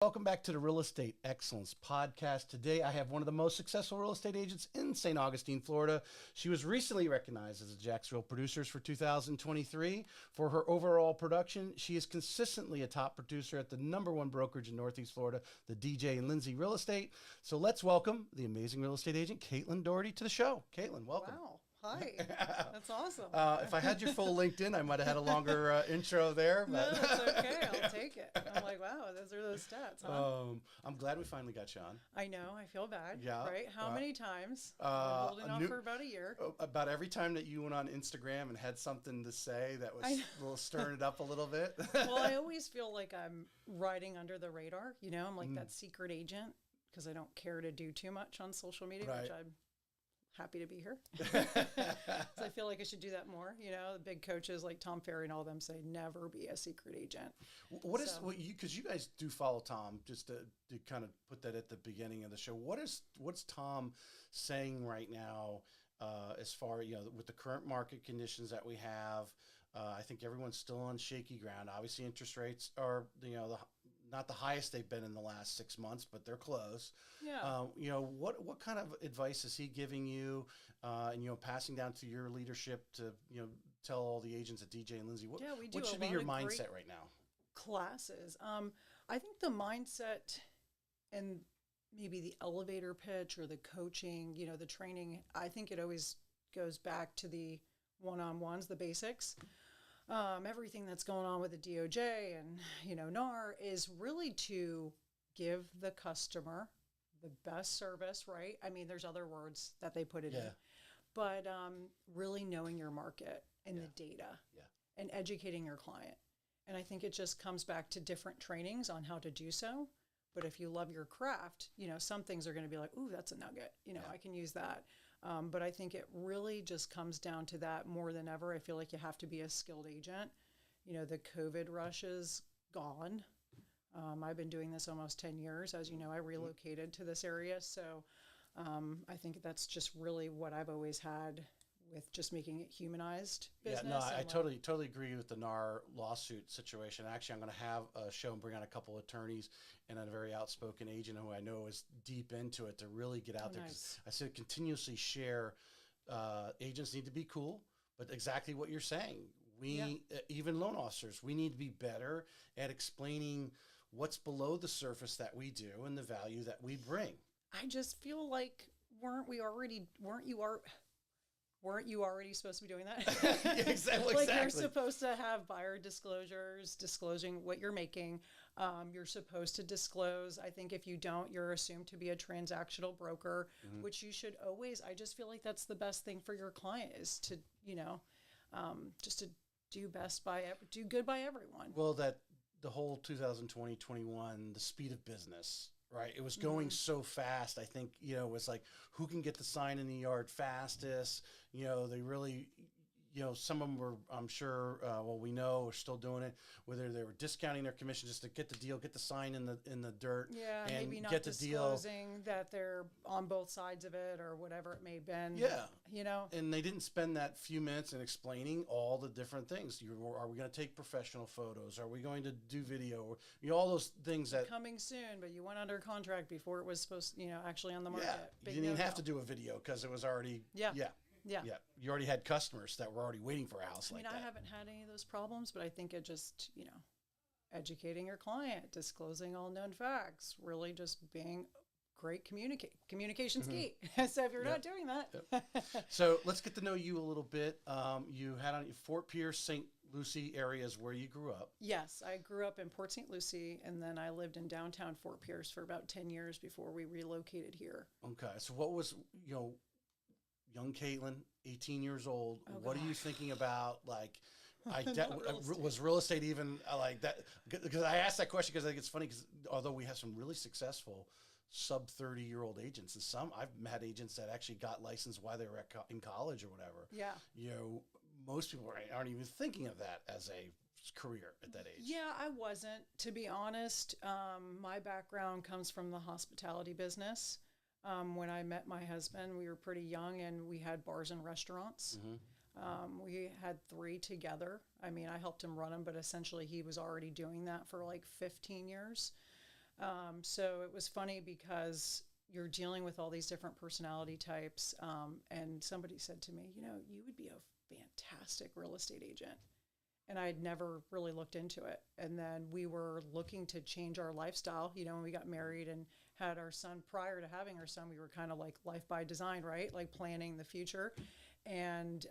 Welcome back to the Real Estate Excellence Podcast. Today, I have one of the most successful real estate agents in St. Augustine, Florida. She was recently recognized as a Jacksonville Producers for 2023. For her overall production, she is consistently a top producer at the #1 brokerage in Northeast Florida, the DJ and Lindsey Real Estate. So let's welcome the amazing real estate agent, Daugherty, to the show. Caitlin, welcome. Wow. Hi. That's awesome. If I had your full LinkedIn, I might have had a longer intro there. But No, that's okay. I'll take it. I'm like, wow, those are those stats, huh? I'm glad we finally got you on. I know. I feel bad. Yeah. Right? How many times? Holding off for about a year. About every time that you went on Instagram and had something to say that was a little stirring it up a little bit. Well, I always feel like I'm riding under the radar. You know, I'm like that secret agent because I don't care to do too much on social media, Right. which I'm happy to be here. So I feel like I should do that more. You know, the big coaches like Tom Ferry and all them say never be a secret agent. Because you guys do follow Tom, just to kind of put that at the beginning of the show. What's Tom saying right now as far, with the current market conditions that we have? I think everyone's still on shaky ground. Obviously, interest rates are, not the highest they've been in the last 6 months, but they're close. Yeah. What kind of advice is he giving you, and passing down to your leadership to tell all the agents at DJ and Lindsey what should be your mindset right now? Classes. I think the mindset and maybe the elevator pitch or the coaching, the training. I think it always goes back to the one-on-ones, the basics. Everything that's going on with the DOJ and, NAR is really to give the customer the best service, right? I mean, there's other words that they put it in, but really knowing your market and the data and educating your client. And I think it just comes back to different trainings on how to do so. But if you love your craft, some things are going to be like, ooh, that's a nugget. I can use that. But I think it really just comes down to that more than ever. I feel like you have to be a skilled agent. The COVID rush is gone. I've been doing this almost 10 years. As you know, I relocated to this area. So I think that's just really what I've always had with just making it humanized business. Yeah, no, I totally agree with the NAR lawsuit situation. Actually, I'm going to have a show and bring on a couple of attorneys and a very outspoken agent who I know is deep into it to really get out there. Nice. I said continuously share. Agents need to be cool, but exactly what you're saying. Even loan officers, we need to be better at explaining what's below the surface that we do and the value that we bring. I just feel like weren't you already supposed to be doing that? Exactly. Like you're supposed to have buyer disclosures, disclosing what you're making. You're supposed to disclose. I think if you don't, you're assumed to be a transactional broker, which you should always. I just feel like that's the best thing for your client is to, just to do good by everyone. Well, that the whole 2020-21, the speed of business. Right. It was going so fast. I think, it was like, who can get the sign in the yard fastest? They really, some of them were, I'm sure, we know are still doing it, whether they were discounting their commission just to get the deal, get the sign in the dirt. Yeah, and maybe not get the disclosing that they're on both sides of it or whatever it may have been. Yeah. And they didn't spend that few minutes in explaining all the different things. Are we going to take professional photos? Are we going to do video? All those things that... Coming soon, but you went under contract before it was supposed to, actually on the market. Yeah, you didn't even have to do a video because it was already... Yeah. You already had customers that were already waiting for a house like that. I haven't had any of those problems, but I think it just, educating your client, disclosing all known facts, really just being great communication's key. So if you're not doing that. So let's get to know you a little bit. You had on Fort Pierce, St. Lucie areas where you grew up. Yes, I grew up in Port St. Lucie, and then I lived in downtown Fort Pierce for about 10 years before we relocated here. Okay. So what was, young Caitlin, 18 years old, what are you thinking about? Like, was real estate even like that? Because I asked that question because I think it's funny because although we have some really successful sub 30-year-old agents, and some I've had agents that actually got licensed while they were in college or whatever. Yeah. Most people aren't even thinking of that as a career at that age. Yeah, I wasn't, to be honest. My background comes from the hospitality business. When I met my husband, we were pretty young and we had bars and restaurants. We had 3 together. I mean, I helped him run them, but essentially he was already doing that for like 15 years. So it was funny because you're dealing with all these different personality types. And somebody said to me, you would be a fantastic real estate agent. And I had never really looked into it. And then we were looking to change our lifestyle, when we got married and had our son. Prior to having our son, we were kind of like life by design, right? Like planning the future. And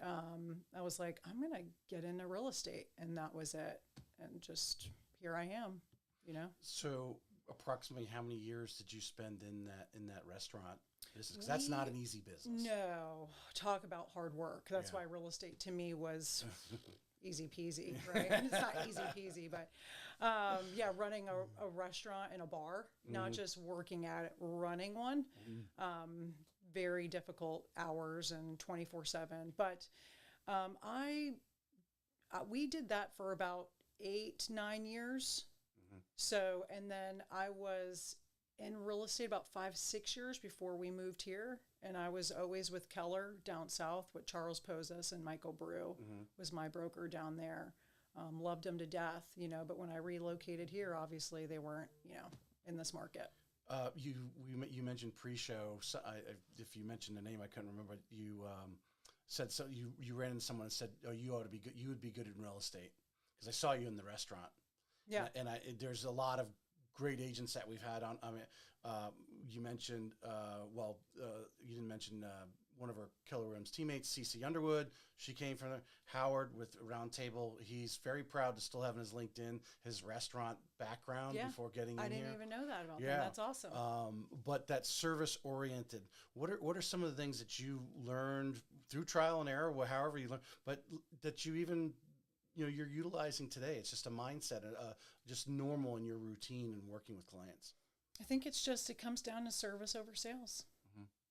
I was like, I'm going to get into real estate. And that was it. And just here I am, So approximately how many years did you spend in that restaurant business? Because that's not an easy business. No, talk about hard work. That's why real estate to me was easy peasy, right? It's not easy peasy, but running a restaurant and a bar, not just working at it, running one. Very difficult hours and 24/7. But we did that for about 8-9 years. So, and then I was in real estate about 5-6 years before we moved here. And I was always with Keller down south with Charles Posas, and Michael Brew was my broker down there. Loved them to death, but when I relocated here, obviously they weren't, in this market. You mentioned pre-show. So if you mentioned the name, I couldn't remember. You said so. You ran into someone and said, "Oh, you ought to be good. You would be good in real estate," because I saw you in the restaurant. Yeah, and there's a lot of great agents that we've had on. I mean, you mentioned you didn't mention one of our Keller Williams teammates, CC Underwood. She came from Howard with Round Table. He's very proud to still have in his LinkedIn his restaurant background before getting in here. I didn't even know that about them. That's awesome. But that service oriented. What are some of the things that you learned through trial and error, however you learn, but that you even you're utilizing today? It's just a mindset, just normal in your routine and working with clients. I think it comes down to service over sales.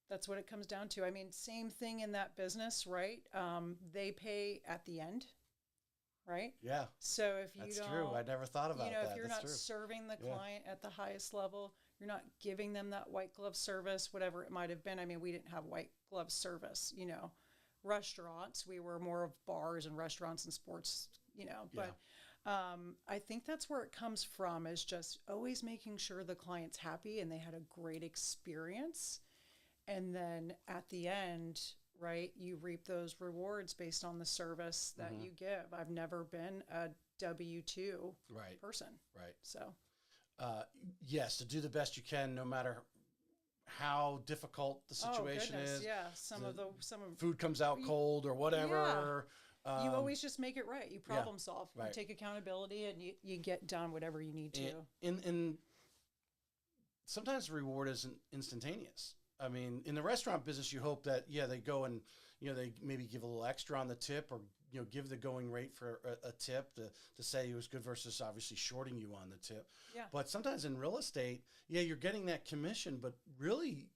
That's what it comes down to. I mean, same thing in that business, right? They pay at the end, right? Yeah. So if you that's don't, true. I never thought about that. If you're that's not true. serving the client at the highest level, you're not giving them that white glove service, whatever it might have been. I mean, we didn't have white glove service, restaurants. We were more of bars and restaurants and sports, but I think that's where it comes from, is just always making sure the client's happy and they had a great experience. And then at the end, right, you reap those rewards based on the service that you give. I've never been a W-2 person. Right. So, yes, to do the best you can, no matter how difficult the situation is. Yeah, some of food comes out cold or whatever. Yeah. You always just make it right. You problem solve. Right. You take accountability and you get done whatever you need to. And sometimes the reward isn't instantaneous. I mean, in the restaurant business, you hope that, they go and, they maybe give a little extra on the tip, or, give the going rate for a tip to say it was good versus obviously shorting you on the tip. Yeah. But sometimes in real estate, you're getting that commission, but really,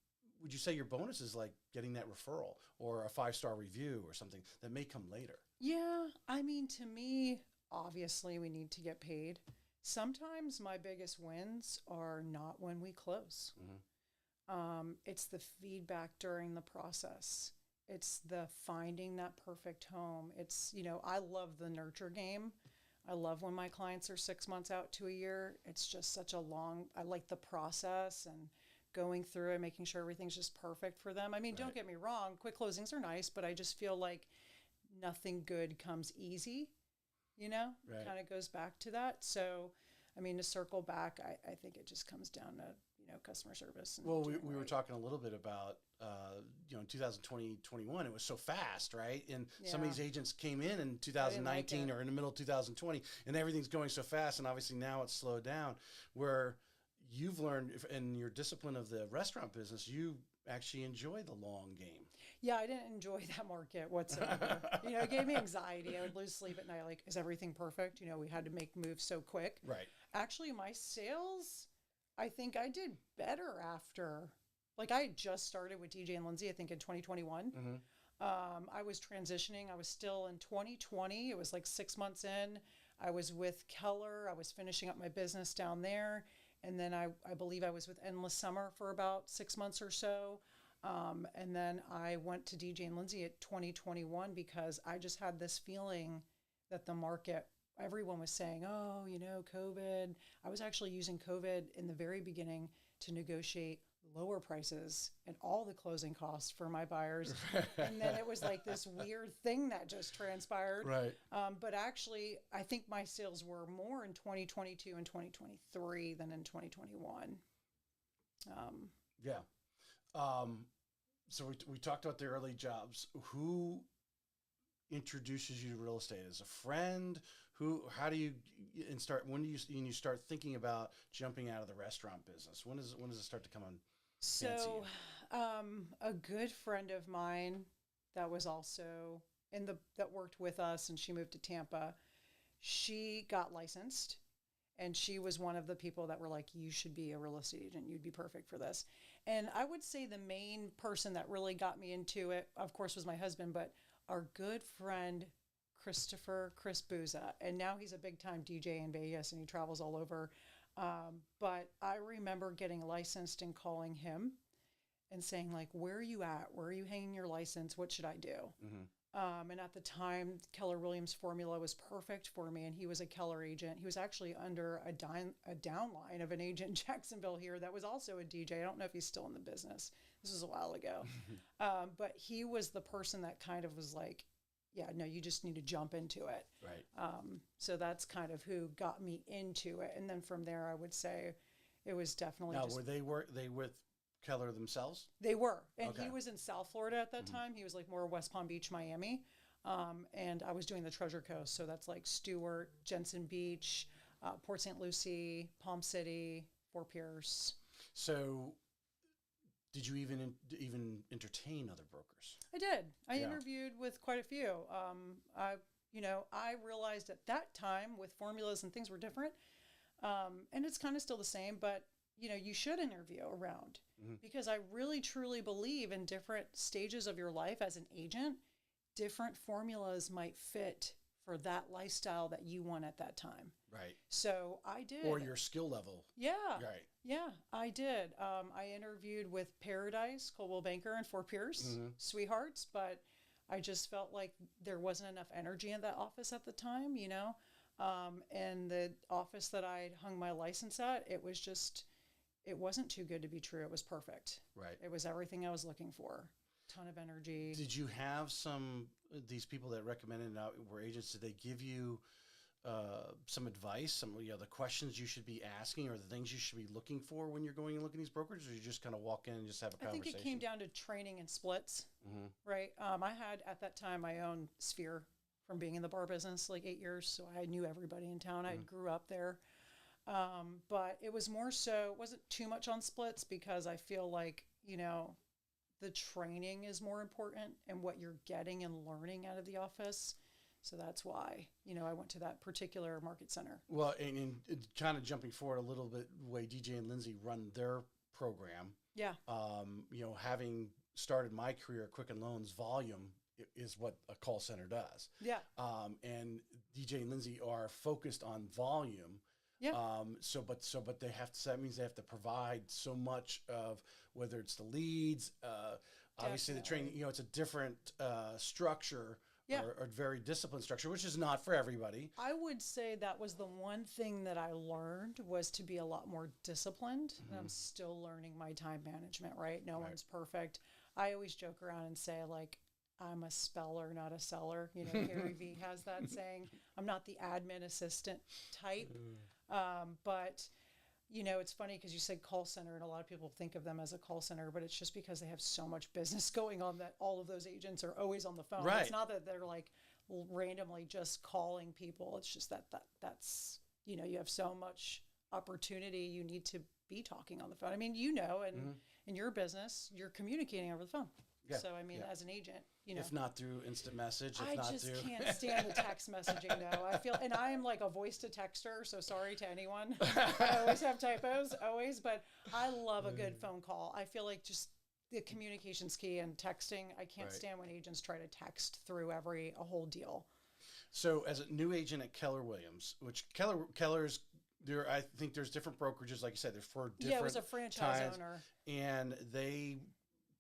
would you say your bonus is like getting that referral or a 5-star review or something that may come later? Yeah. I mean, to me, obviously we need to get paid. Sometimes my biggest wins are not when we close. It's the feedback during the process. It's the finding that perfect home. It's, I love the nurture game. I love when my clients are 6 months out to a year. It's just such I like the process and going through and making sure everything's just perfect for them. I mean, Don't get me wrong, quick closings are nice, but I just feel like nothing good comes easy, kind of goes back to that. So, I mean, to circle back, I think it just comes down to, customer service. Well, we were talking a little bit about, in 2020, 21, it was so fast, right? And some of these agents came in 2019 or in the middle of 2020, and everything's going so fast. And obviously now it's slowed down, where you've learned in your discipline of the restaurant business, you actually enjoy the long game. Yeah, I didn't enjoy that market whatsoever. It gave me anxiety. I would lose sleep at night. Like, is everything perfect? We had to make moves so quick. Right. Actually, my sales, I think I did better after. Like, I had just started with DJ and Lindsey, I think in 2021. I was transitioning. I was still in 2020. It was like 6 months in. I was with Keller. I was finishing up my business down there. And then I believe I was with Endless Summer for about 6 months or so. And then I went to DJ and Lindsey at 2021 because I just had this feeling that the market, everyone was saying, oh, COVID. I was actually using COVID in the very beginning to negotiate lower prices and all the closing costs for my buyers. And then it was like this weird thing that just transpired. Right. But actually, I think my sales were more in 2022 and 2023 than in 2021. Yeah. So we talked about the early jobs. Who introduces you to real estate? As a friend? How do you when do you start thinking about jumping out of the restaurant business? When does it start to come on? So, a good friend of mine that was also that worked with us, and she moved to Tampa. She got licensed, and she was one of the people that were like, you should be a real estate agent. You'd be perfect for this. And I would say the main person that really got me into it, of course, was my husband, but our good friend, Chris Booza. And now he's a big time DJ in Vegas and he travels all over. But I remember getting licensed and calling him and saying, like, where are you at? Where are you hanging your license? What should I do? And at the time, Keller Williams formula was perfect for me. And he was a Keller agent. He was actually under a downline of an agent in Jacksonville here that was also a DJ. I don't know if he's still in the business. This was a while ago. But he was the person that kind of was like, yeah, no, you just need to jump into it. Right. So that's kind of who got me into it. And then from there, I would say it was definitely Now, were they with Keller themselves? They were. And Okay. he was in South Florida at that time. He was like more West Palm Beach, Miami. And I was doing the Treasure Coast. So that's like Stewart, Jensen Beach, Port St. Lucie, Palm City, Fort Pierce. So did you even entertain other brokers? I did. I Yeah. interviewed with quite a few. I realized at that time with formulas and things were different. And it's kind of still the same, but you should interview around because I really truly believe in different stages of your life as an agent, different formulas might fit for that lifestyle that you want at that time. Right. So I did. Or your skill level. Yeah. Right. Yeah, I did. I interviewed with Paradise, Coldwell Banker, and Fort Pierce, sweethearts, but I just felt like there wasn't enough energy in that office at the time, and the office that I hung my license at, it wasn't too good to be true. It was perfect. Right. It was everything I was looking for. Ton of energy. Did you have these people that recommended were agents, did they give you some advice, the questions you should be asking or the things you should be looking for when you're going and looking at these brokerages, or you just kind of walk in and just have a conversation? I think it came down to training and splits, right? I had at that time my own sphere from being in the bar business like 8 years, so I knew everybody in town. I grew up there. But it was more so, it wasn't too much on splits because I feel like, the training is more important and what you're getting and learning out of the office. So that's why, I went to that particular market center. Well, and kind of jumping forward a little bit, the way DJ and Lindsey run their program. Yeah. Having started my career at Quicken Loans, volume is what a call center does. Yeah. And DJ and Lindsey are focused on volume. Yeah. But they have to, that means they have to provide so much of whether it's the leads, obviously the training, it's a different structure. Yeah. Or very disciplined structure, which is not for everybody. I would say that was the one thing that I learned was to be a lot more disciplined. And I'm still learning my time management, right? No one's perfect. I always joke around and say, like, I'm a speller, not a seller. Gary Vee has that saying. I'm not the admin assistant type. But, it's funny because you said call center and a lot of people think of them as a call center, but it's just because they have so much business going on that all of those agents are always on the phone. Right. It's not that they're like randomly just calling people. It's just that's, you have so much opportunity. You need to be talking on the phone. I mean, in your business, you're communicating over the phone. Yeah. So, as an agent, if not through instant message, I can't stand the text messaging though. I feel, and I am like a voice to texter, so sorry to anyone. I always have typos, but I love a good phone call. I feel like just the communication's key and texting. I can't stand when agents try to text through a whole deal. So as a new agent at Keller Williams, which Keller's there, I think there's different brokerages, like you said, there's 4 different. Yeah, it was a franchise owner, and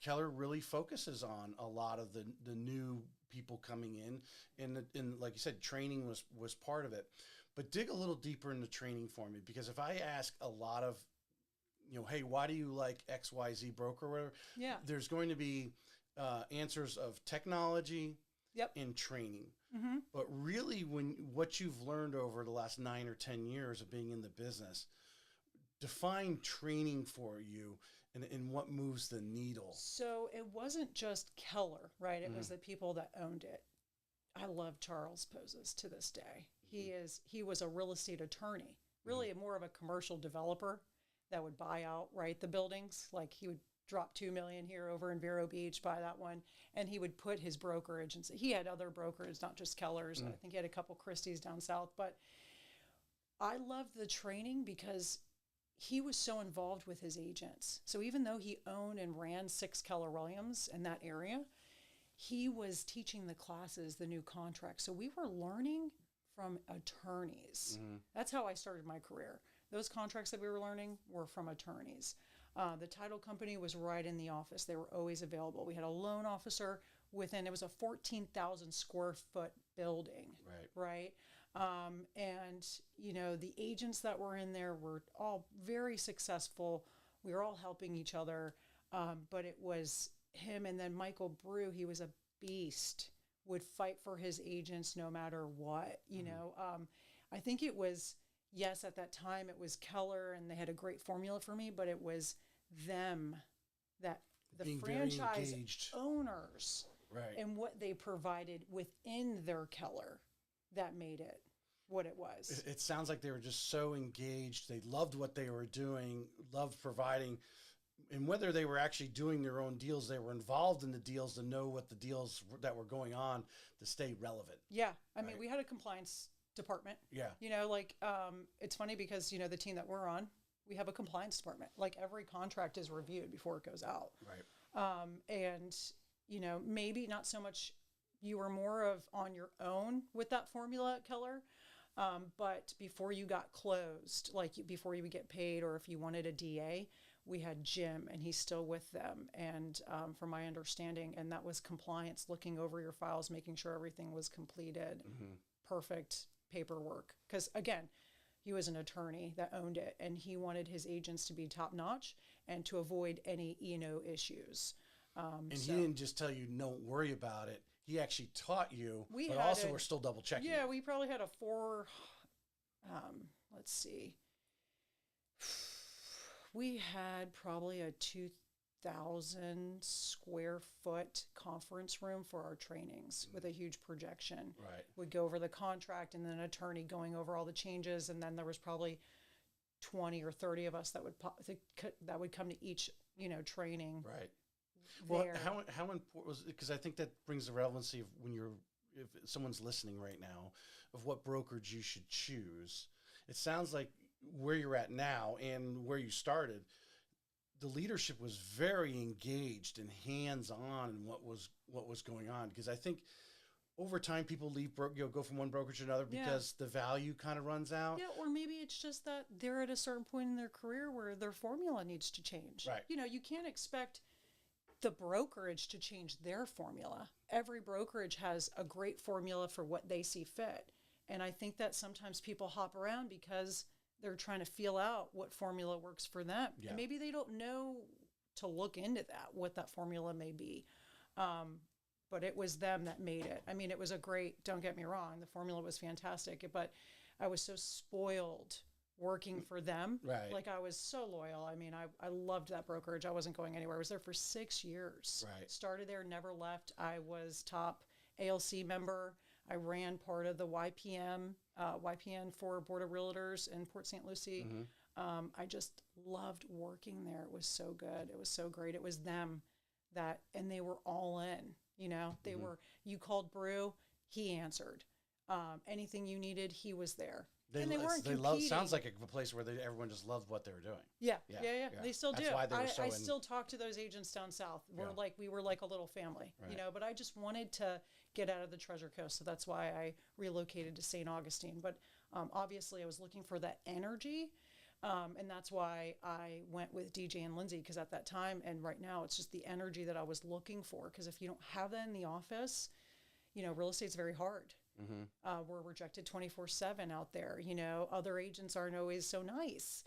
Keller really focuses on a lot of the new people coming in, and like you said, training was part of it. But dig a little deeper into training for me, because if I ask a lot of, hey, why do you like XYZ broker or whatever? Yeah. There's going to be answers of technology Yep. and training. Mm-hmm. But really, what you've learned over the last 9 or 10 years of being in the business, define training for you and what moves the needle. So it wasn't just Keller, right? It was the people that owned it. I love Charles Poses to this day. He was a real estate attorney, really more of a commercial developer that would buy out, right, the buildings. Like he would drop $2 million here over in Vero Beach, buy that one, and he would put his brokerage. And he had other brokers, not just Kellers. I think he had a couple Christie's down south. But I loved the training because he was so involved with his agents. So even though he owned and ran 6 Keller Williams in that area, he was teaching the classes, the new contracts. So we were learning from attorneys. That's how I started my career. Those contracts that we were learning were from attorneys. The title company was right in the office. They were always available. We had a loan officer it was a 14,000 square foot building. Right. And, the agents that were in there were all very successful. We were all helping each other. But it was him, and then Michael Brew, he was a beast, would fight for his agents no matter what, I think it was, yes, at that time it was Keller and they had a great formula for me, but it was them, that the Being franchise owners right, and what they provided within their Keller that made it what it was. It sounds like they were just so engaged. They loved what they were doing, loved providing. And whether they were actually doing their own deals, they were involved in the deals to know what the deals that were going on to stay relevant. Yeah. I mean, we had a compliance department. Yeah. It's funny because, the team that we're on, we have a compliance department. Like every contract is reviewed before it goes out. Right. And, maybe not so much, you were more of on your own with that formula at Keller. But before you got closed, like before you would get paid, or if you wanted a DA, we had Jim, and he's still with them. And from my understanding, and that was compliance, looking over your files, making sure everything was completed, perfect paperwork. Because again, he was an attorney that owned it, and he wanted his agents to be top notch and to avoid any E&O issues. He didn't just tell you, don't worry about it. He actually taught you, but also we're still double checking. Yeah, we probably had let's see. We had probably a 2,000 square foot conference room for our trainings with a huge projection. Right. We'd go over the contract, and then an attorney going over all the changes, and then there was probably 20 or 30 of us that would come to each, training. Right. Well, how important was it? Because I think that brings the relevancy of if someone's listening right now, of what brokerage you should choose. It sounds like where you're at now and where you started, the leadership was very engaged and hands-on in what was going on. Because I think over time people go from one brokerage to another because the value kind of runs out. Yeah, or maybe it's just that they're at a certain point in their career where their formula needs to change. Right. You can't expect the brokerage to change their formula. Every brokerage has a great formula for what they see fit. And I think that sometimes people hop around because they're trying to feel out what formula works for them. Yeah. And maybe they don't know to look into that, what that formula may be. But it was them that made it. I mean, it was don't get me wrong, the formula was fantastic, but I was so spoiled working for them. Right. Like I was so loyal. I mean, I loved that brokerage. I wasn't going anywhere. I was there for 6 years. Right. Started there, never left. I was top ALC member. I ran part of the YPN for Board of Realtors in Port St. Lucie. I just loved working there. It was so good. It was so great. It was them and they were all in, they were, you called Brew, he answered. Anything you needed, he was there. And they weren't competing. Sounds like a place where everyone just loved what they were doing. Yeah. They still do. That's why they were so I still talk to those agents down south. We were like a little family, right. But I just wanted to get out of the Treasure Coast. So that's why I relocated to St. Augustine. But obviously I was looking for that energy. And that's why I went with DJ and Lindsey, because at that time and right now, it's just the energy that I was looking for. Because if you don't have that in the office, real estate's very hard. Mm-hmm. We're rejected 24/7 out there. Other agents aren't always so nice.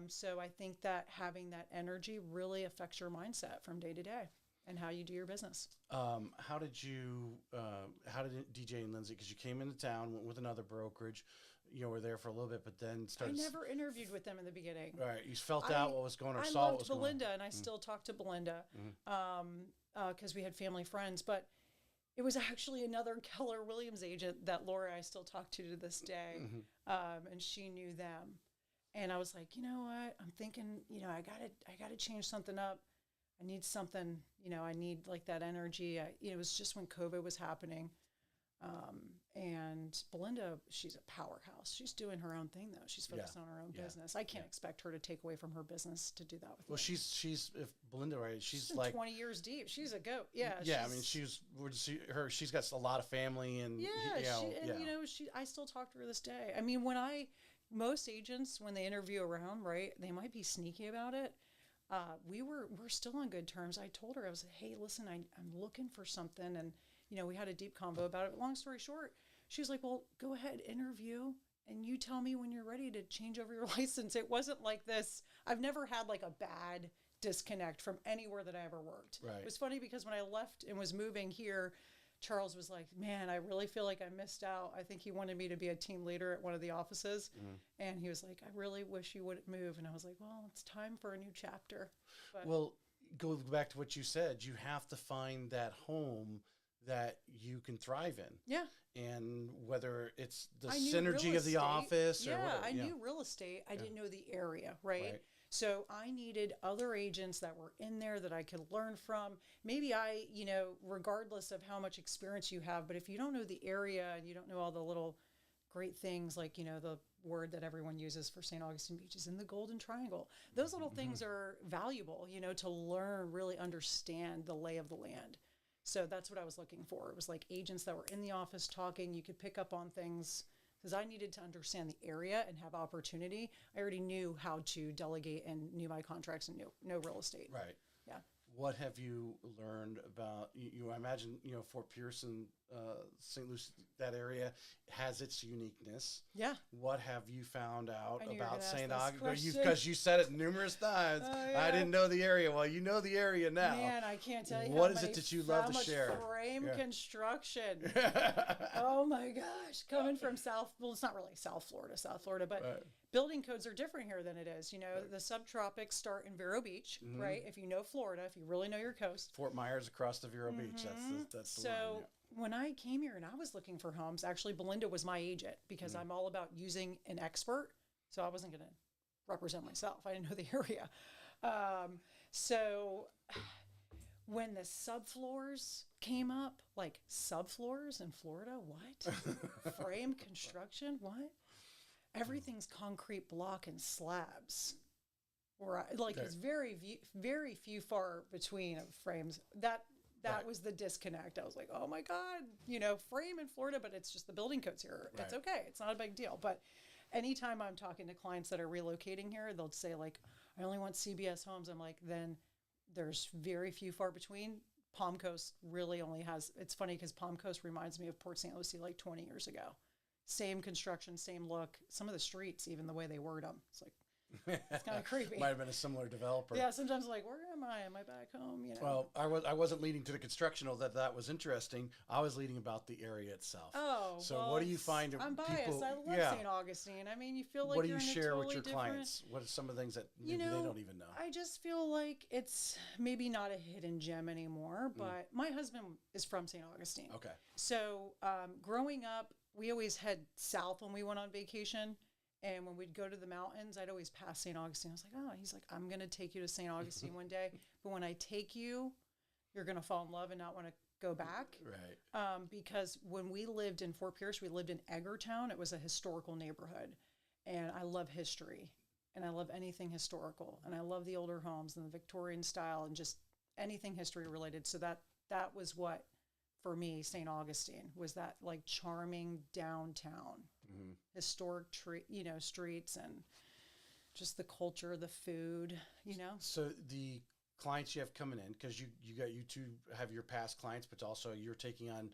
So I think that having that energy really affects your mindset from day to day and how you do your business. How did DJ and Lindsey, because you came into town, went with another brokerage, were there for a little bit, but then started. I never interviewed with them in the beginning. Right. You felt out what was going on, or I saw what was loved Belinda, going on. and I still talk to Belinda Mm-hmm. because we had family friends. But it was actually another Keller Williams agent that Laura I still talk to this day, Mm-hmm. and she knew them. And I was like, you know what? I'm thinking, I gotta change something up. I need something, I need like that energy. It was just when COVID was happening. And Belinda, she's a powerhouse. She's doing her own thing though. She's focused on her own business. I can't expect her to take away from her business to do that with me. She's if Belinda, right? She's like 20 years deep. She's a goat. Yeah. Yeah. I mean, she's got a lot of family and I still talk to her this day. I mean, most agents, when they interview around, right, they might be sneaky about it. We're still on good terms. I told her, I was like, hey, listen, I'm looking for something. And, we had a deep convo about it. Long story short, she was like, well, go ahead, interview. And you tell me when you're ready to change over your license. It wasn't like this. I've never had like a bad disconnect from anywhere that I ever worked. Right. It was funny because when I left and was moving here, Charles was like, man, I really feel like I missed out. I think he wanted me to be a team leader at one of the offices. Mm-hmm. And he was like, I really wish you wouldn't move. And I was like, well, it's time for a new chapter. But, well, go back to what you said. You have to find that home that you can thrive in. Yeah. And whether it's the synergy of the office or whatever. I knew real estate. I didn't know the area, right? So I needed other agents that were in there that I could learn from. Maybe regardless of how much experience you have, but if you don't know the area and you don't know all the little great things, like, the word that everyone uses for St. Augustine Beach is in the Golden Triangle. Those little things are valuable, to learn, really understand the lay of the land. So that's what I was looking for. It was like agents that were in the office talking. You could pick up on things because I needed to understand the area and have opportunity. I already knew how to delegate and knew my contracts and know real estate. Right. Yeah. What have you learned about I imagine, Fort Pierce and St. Lucie, that area has its uniqueness. Yeah. What have you found out about St. Augustine? Because you said it numerous times. I didn't know the area. Well, you know the area now. Man, I can't tell you what is it that you love to share? Frame construction. Oh my gosh. Coming from it's not really South Florida, but building codes are different here than it is. The subtropics start in Vero Beach, right? If you know Florida, if you really know your coast. Fort Myers across the Vero Beach. That's the one. When I came here and I was looking for homes, actually Belinda was my agent because I'm all about using an expert. So I wasn't going to represent myself. I didn't know the area. So when the subfloors came up, like subfloors in Florida, what? Frame construction, what? Everything's concrete block and slabs. It's very few far between of frames. That was the disconnect. I was like, oh my God, frame in Florida, but it's just the building codes here. Right. It's okay. It's not a big deal. But anytime I'm talking to clients that are relocating here, they'll say like, I only want CBS homes. I'm like, then there's very few far between. Palm Coast really only has, it's funny because Palm Coast reminds me of Port St. Lucie like 20 years ago. Same construction, same look. Some of the streets, even the way they word them. It's like, it's kind of creepy. Might have been a similar developer. Yeah, sometimes like, where am I? Am I back home? Well, I wasn't leading to the construction, although that was interesting. I was leading about the area itself. Oh, so what do you find? I'm biased. I love St. Augustine. I mean, you feel like what do you're you in a share totally with your different... clients? What are some of the things that maybe they don't even know? I just feel like it's maybe not a hidden gem anymore. But my husband is from St. Augustine. Okay. So growing up, we always head south when we went on vacation. And when we'd go to the mountains, I'd always pass St. Augustine. I was like, oh, he's like, I'm going to take you to St. Augustine one day. But when I take you, you're going to fall in love and not want to go back. Right. Because when we lived in Fort Pierce, we lived in Eggertown. It was a historical neighborhood. And I love history. And I love anything historical. And I love the older homes and the Victorian style and just anything history related. So that was what, for me, St. Augustine was that like charming downtown. Historic streets and just the culture, the food, So the clients you have coming in, because you two have your past clients, but also you're taking on,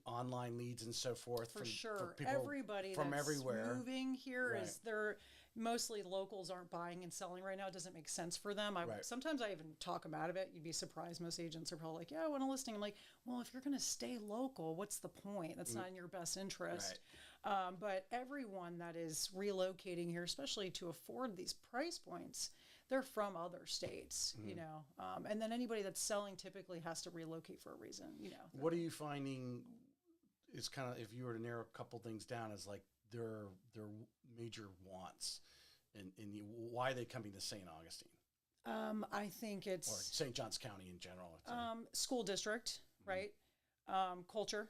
online leads and so forth. For sure. For people Everybody from that's everywhere. moving here Right. is they're mostly locals aren't buying and selling right now. It doesn't make sense for them. Right. Sometimes I even talk them out of it. You'd be surprised. Most agents are probably like, yeah, I want a listing. I'm like, well, if you're going to stay local, what's the point? That's not in your best interest. Right. But everyone that is relocating here, especially to afford these price points, they're from other states, and then anybody that's selling typically has to relocate for a reason, What are you finding is kind of, if you were to narrow a couple things down, is like their major wants and why are they coming to St. Augustine? I think it's... Or St. Johns County in general. School district, right? Culture.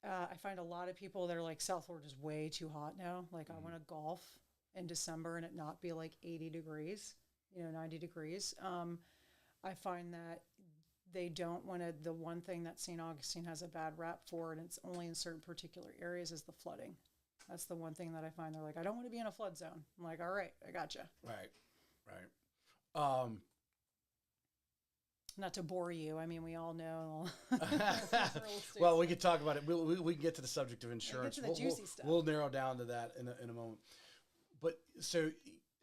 I find a lot of people that are like, South Florida is way too hot now. Like, I want to golf in December and it not be like 80 degrees, 90 degrees. I find that they don't want to, the one thing that St. Augustine has a bad rap for, and it's only in certain particular areas, is the flooding. That's the one thing that I find. They're like, I don't want to be in a flood zone. I'm like, all right, I gotcha. Right. Not to bore you. I mean, we all know. Well, we could talk about it. We can get to the subject of insurance. Get to the juicy stuff. We'll narrow down to that in a moment. But so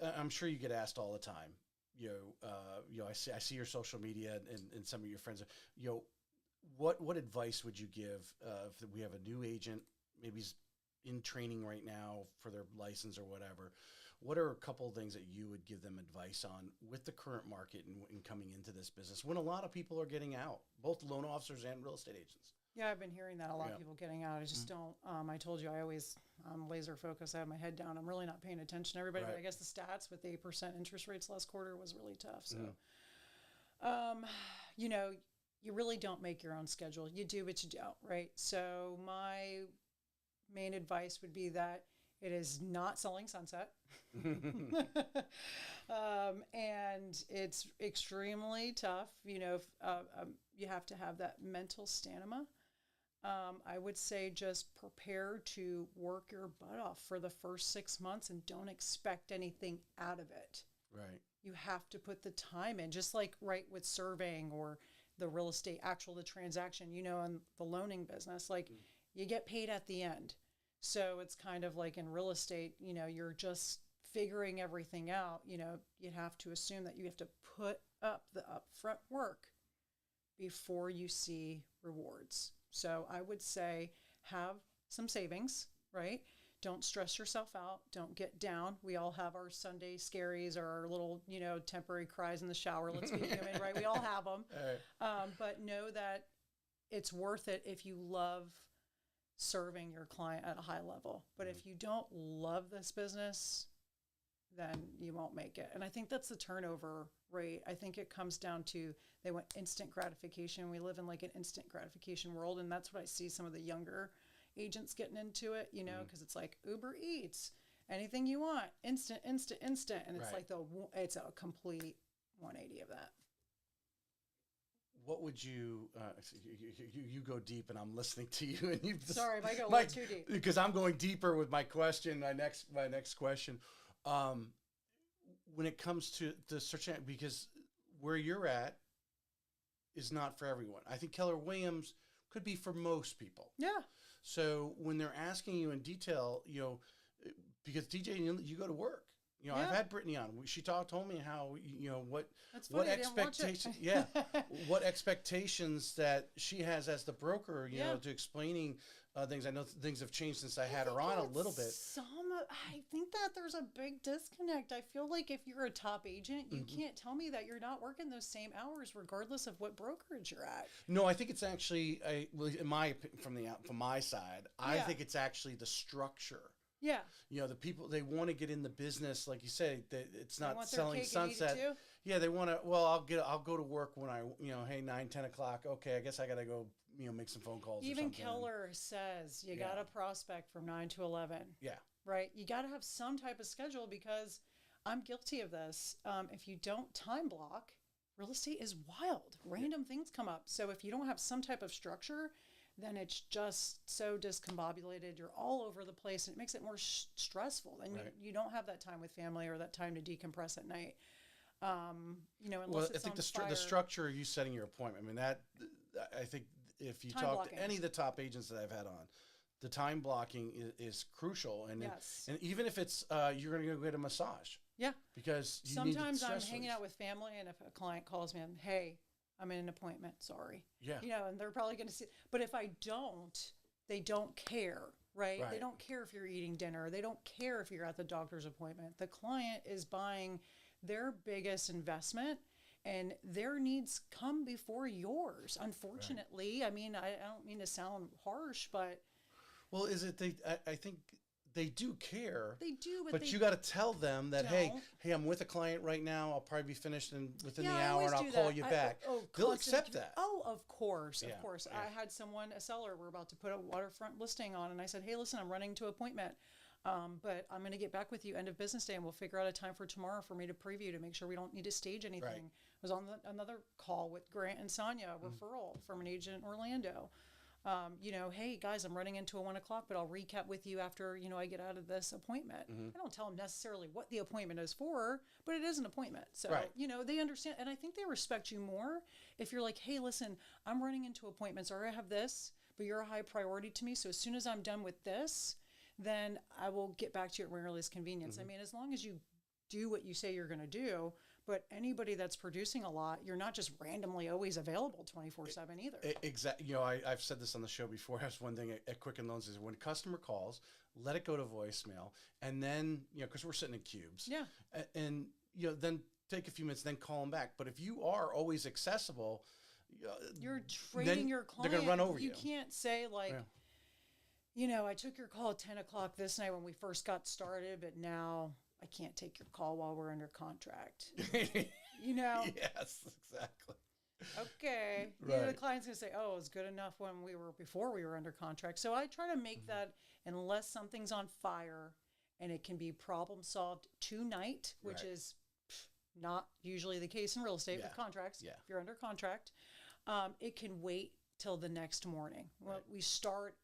I'm sure you get asked all the time. I see your social media and some of your friends. What advice would you give if we have a new agent, maybe he's in training right now for their license or whatever? What are a couple of things that you would give them advice on with the current market and coming into this business when a lot of people are getting out, both loan officers and real estate agents? Yeah, I've been hearing that a lot of people getting out. I just don't. I told you I always laser focus. I have my head down. I'm really not paying attention to everybody. Right. But I guess the stats with the 8% interest rates last quarter was really tough. So, you really don't make your own schedule. You do, but you don't, right? So my main advice would be that it is not selling sunset. And it's extremely tough. You have to have that mental stamina. I would say just prepare to work your butt off for the first 6 months and don't expect anything out of it. Right. You have to put the time in, just like with surveying or the real estate, the transaction, in the loaning business, you get paid at the end. So it's kind of like in real estate, you're just figuring everything out. You have to assume that you have to put up the upfront work before you see rewards. So I would say have some savings, right? Don't stress yourself out. Don't get down. We all have our Sunday scaries or our little, temporary cries in the shower. Let's be human, right? We all have them. But know that it's worth it if you love serving your client at a high level. But if you don't love this business, then you won't make it. And I think that's the turnover rate. I think it comes down to they want instant gratification. We live in like an instant gratification world. And that's what I see some of the younger agents getting into it, because it's like Uber Eats, anything you want, instant. And it's like it's a complete 180 of that. What would you go deep and I'm listesening to you and you just, sorry if I go a little too deep because I'm going deeper with my question. My next question, when it comes to the search, because where you're at is not for everyone. I think Keller Williams could be for most people. Yeah. So when they're asking you in detail, because DJ, you go to work. I've had Brittany on. She told me how what expectations what expectations that she has as the broker, to explaining things. I know things have changed since I had her on a little bit. I think that there's a big disconnect. I feel like if you're a top agent, you can't tell me that you're not working those same hours regardless of what brokerage you're at. No, I think it's actually from my side, I think it's actually the structure. Yeah. The people, they want to get in the business, like you say, that it's not selling sunset. Yeah, they want to, I'll go to work when hey, 9, 10 o'clock. Okay, I guess I got to go, make some phone calls. Even or something. Keller says you got to prospect from 9 to 11. Yeah. Right. You got to have some type of schedule because I'm guilty of this. If you don't time block, real estate is wild. Random things come up. So if you don't have some type of structure, then it's just so discombobulated. You're all over the place, and it makes it more stressful. And you don't have that time with family or that time to decompress at night. Unless it's I think on fire. the structure of you setting your appointment. I mean, that I think if you Time talk blocking. to any of the top agents that I've had on, the time blocking is crucial. And Yes. and even if it's you're going to go get a massage, Yeah. because you Sometimes need I'm stress hanging relief. out with family, and if a client calls me, and hey, I'm in an appointment. Sorry. Yeah. You know, and they're probably going to see. But if I don't, they don't care, right? They Right. don't care if you're eating dinner. They don't care if you're at the doctor's appointment. The client is buying their biggest investment, and their needs come before yours. Unfortunately, I mean, I don't mean to sound harsh, but Well, is it I think they do care. they do. But they you got to tell them that, don't. hey, I'm with a client right now. I'll probably be finished within Yeah, the I hour, always and I'll do call that. you back. They'll Constant accept that. Oh, of course, Yeah, of course. yeah. I had someone, a seller, we're about to put a waterfront listing on, and I said, hey, listen, I'm running to appointment, but I'm going to get back with you end of business day, and we'll figure out a time for tomorrow for me to preview to make sure we don't need to stage anything. Right. I was on another call with Grant and Sonia, referral from an agent in Orlando. You know, hey guys, I'm running into a 1 o'clock, but I'll recap with you after, you know, I get out of this appointment. I don't tell them necessarily what the appointment is for, but it is an appointment. So, Right. you know, they understand. And I think they respect you more if you're like, hey, listen, I'm running into appointments, or I have this, but you're a high priority to me. So as soon as I'm done with this, then I will get back to you at my earliest convenience. I mean, as long as you do what you say you're going to do. But anybody that's producing a lot, you're not just randomly always available 24/7 either. Exactly. You know, I've said this on the show before. That's one thing at Quicken Loans is when a customer calls, let it go to voicemail, and then, you know, because we're sitting in cubes. Yeah. And, you know, then take a few minutes, then call them back. But if you are always accessible, You're trading your client. they're going to run over you. You can't say like, you know, I took your call at 10 o'clock this night when we first got started, but now I can't take your call while we're under contract. You know? Yes, exactly. Okay. You know, the client's going to say, oh, it was good enough before we were under contract. So I try to make that, unless something's on fire and it can be problem solved tonight, which is not usually the case in real estate with contracts. Yeah. If you're under contract, it can wait till the next morning. Well,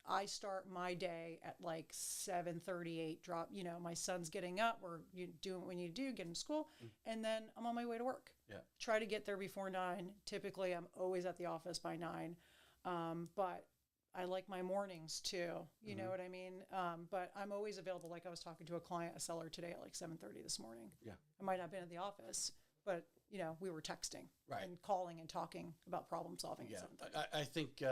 I start my day at like 7:38. You know, my son's getting up. We're doing what we need to do, get him to school, and then I'm on my way to work. Yeah. Try to get there before 9. Typically, I'm always at the office by 9. But I like my mornings too. You know what I mean? But I'm always available. Like I was talking to a seller today at like 7:30 this morning. Yeah. I might not have been at the office, but you know, we were texting and calling and talking about problem solving. Yeah, At 7:30. I think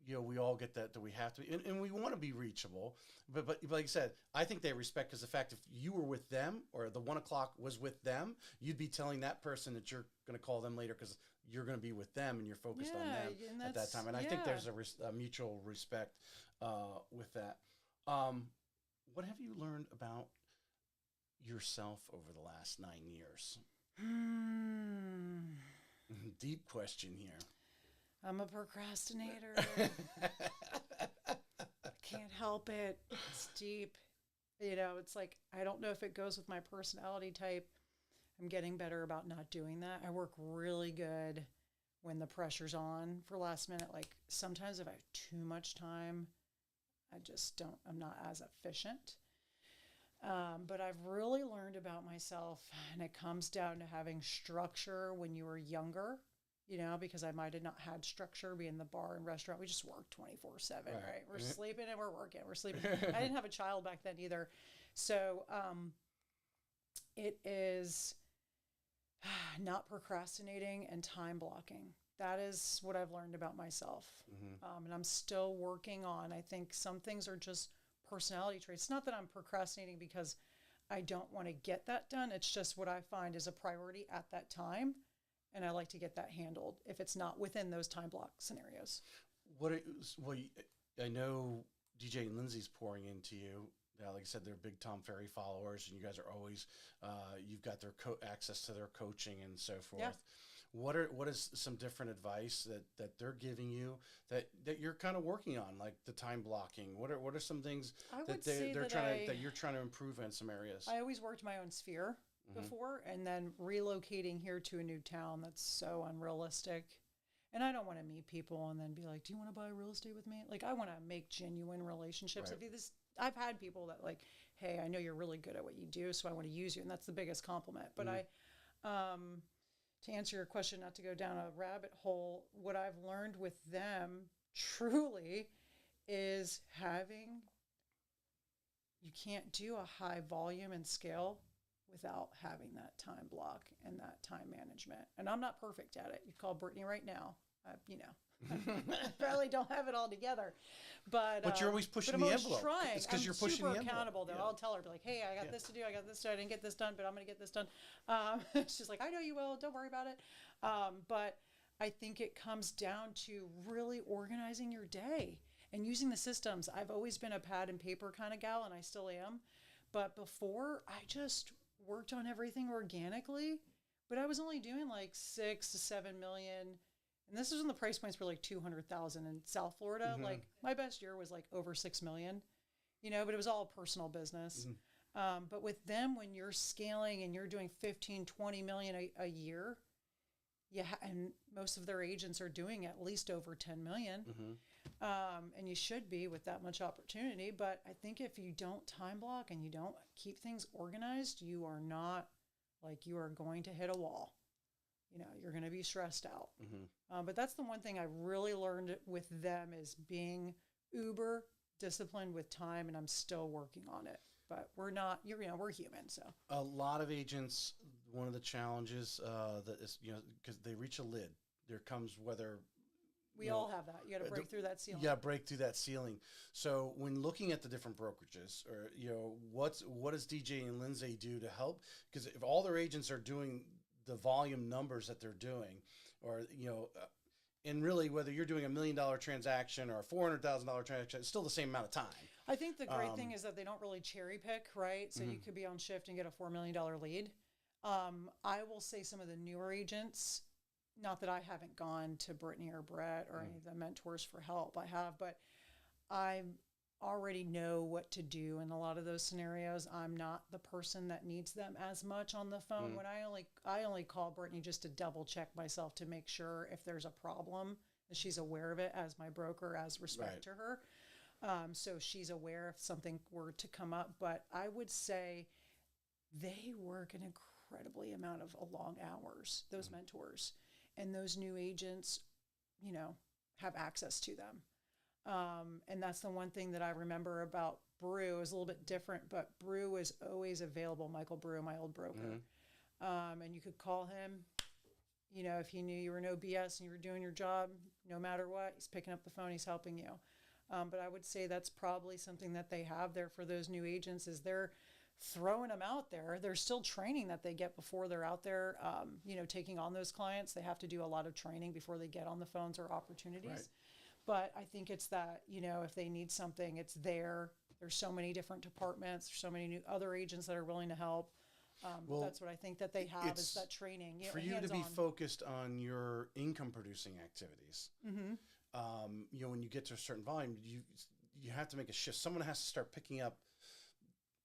you know, we all get that we have to be, and we want to be reachable. But like you said, I think they respect because the fact if you were with them or the 1 o'clock was with them, you'd be telling that person that you're going to call them later because you're going to be with them and you're focused on them at that time. And I think there's a mutual respect with that. What have you learned about yourself over the last 9 years? Deep question here. I'm a procrastinator. Can't help it. It's deep. You know, it's like, I don't know if it goes with my personality type. I'm getting better about not doing that. I work really good when the pressure's on for last minute. Like sometimes if I have too much time, I'm not as efficient. But I've really learned about myself, and it comes down to having structure when you were younger, you know, because I might have not had structure being the bar and restaurant. We just work 24/7, right? We're sleeping and we're working. We're sleeping. I didn't have a child back then either. So it is not procrastinating and time blocking. That is what I've learned about myself. And I'm still working on, I think some things are just personality traits. It's not that I'm procrastinating because I don't want to get that done. It's just what I find is a priority at that time. And I like to get that handled if it's not within those time block scenarios. I know DJ and Lindsey's pouring into you. Like I said, they're big Tom Ferry followers, and you guys are always, you've got their access to their coaching and so forth. Yeah. What is some different advice that they're giving you that you're kind of working on, like the time blocking? What are some things that you're trying to improve in some areas? I always worked my own sphere before, and then relocating here to a new town that's so unrealistic. And I don't want to meet people and then be like, do you want to buy real estate with me? Like, I want to make genuine relationships. Right. I've had people that like, hey, I know you're really good at what you do, so I want to use you. And that's the biggest compliment. But to answer your question, not to go down a rabbit hole, what I've learned with them truly is you can't do a high volume and scale without having that time block and that time management. And I'm not perfect at it. You call Brittany right now, I probably don't have it all together, but you're always pushing the envelope. It's because you're pushing the envelope. I'm super accountable. Though I'll tell her, be like, "Hey, I got this to do. I got this to do. I didn't get this done, but I'm going to get this done." She's like, "I know you will. Don't worry about it." But I think it comes down to really organizing your day and using the systems. I've always been a pad and paper kind of gal, and I still am. But before, I just worked on everything organically. But I was only doing like 6 to 7 million. And this is when the price points were like 200,000 in South Florida. Mm-hmm. Like my best year was like over 6 million, but it was all personal business. Mm-hmm. But with them, when you're scaling and you're doing 15, 20 million a year, and most of their agents are doing at least over 10 million. Mm-hmm. And you should be with that much opportunity. But I think if you don't time block and you don't keep things organized, you are going to hit a wall. You're going to be stressed out. Mm-hmm. But that's the one thing I really learned with them is being uber disciplined with time, and I'm still working on it. But we're not, we're human. So a lot of agents, one of the challenges that is, because they reach a lid. There comes whether we all have that. You got to break through that ceiling. Yeah, break through that ceiling. So when looking at the different brokerages, or what does DJ and Lindsey do to help? Because if all their agents are doing the volume numbers that they're doing, or and really whether you're doing $1 million transaction or a $400,000 transaction, it's still the same amount of time. I think the great thing is that they don't really cherry pick, right? So you could be on shift and get a $4 million lead. I will say some of the newer agents, not that I haven't gone to Brittany or Brett or any of the mentors for help, I have, but I already know what to do in a lot of those scenarios. I'm not the person that needs them as much on the phone. When I only call Brittany just to double check myself to make sure if there's a problem that she's aware of it as my broker, as respect to her. So she's aware if something were to come up. But I would say they work an incredibly amount of long hours, those mentors, and those new agents, have access to them. And that's the one thing that I remember about Brew is a little bit different, but Brew is always available. Michael Brew, my old broker. And you could call him, if he knew you were no BS and you were doing your job, no matter what, he's picking up the phone, he's helping you. But I would say that's probably something that they have there for those new agents is they're throwing them out there. There's still training that they get before they're out there, taking on those clients. They have to do a lot of training before they get on the phones or opportunities. Right. But I think it's that, if they need something, it's there. There's so many different departments. There's so many new other agents that are willing to help. That's what I think that they have is that training. For you to be focused on your income producing activities. Mm-hmm. When you get to a certain volume, you have to make a shift. Someone has to start picking up,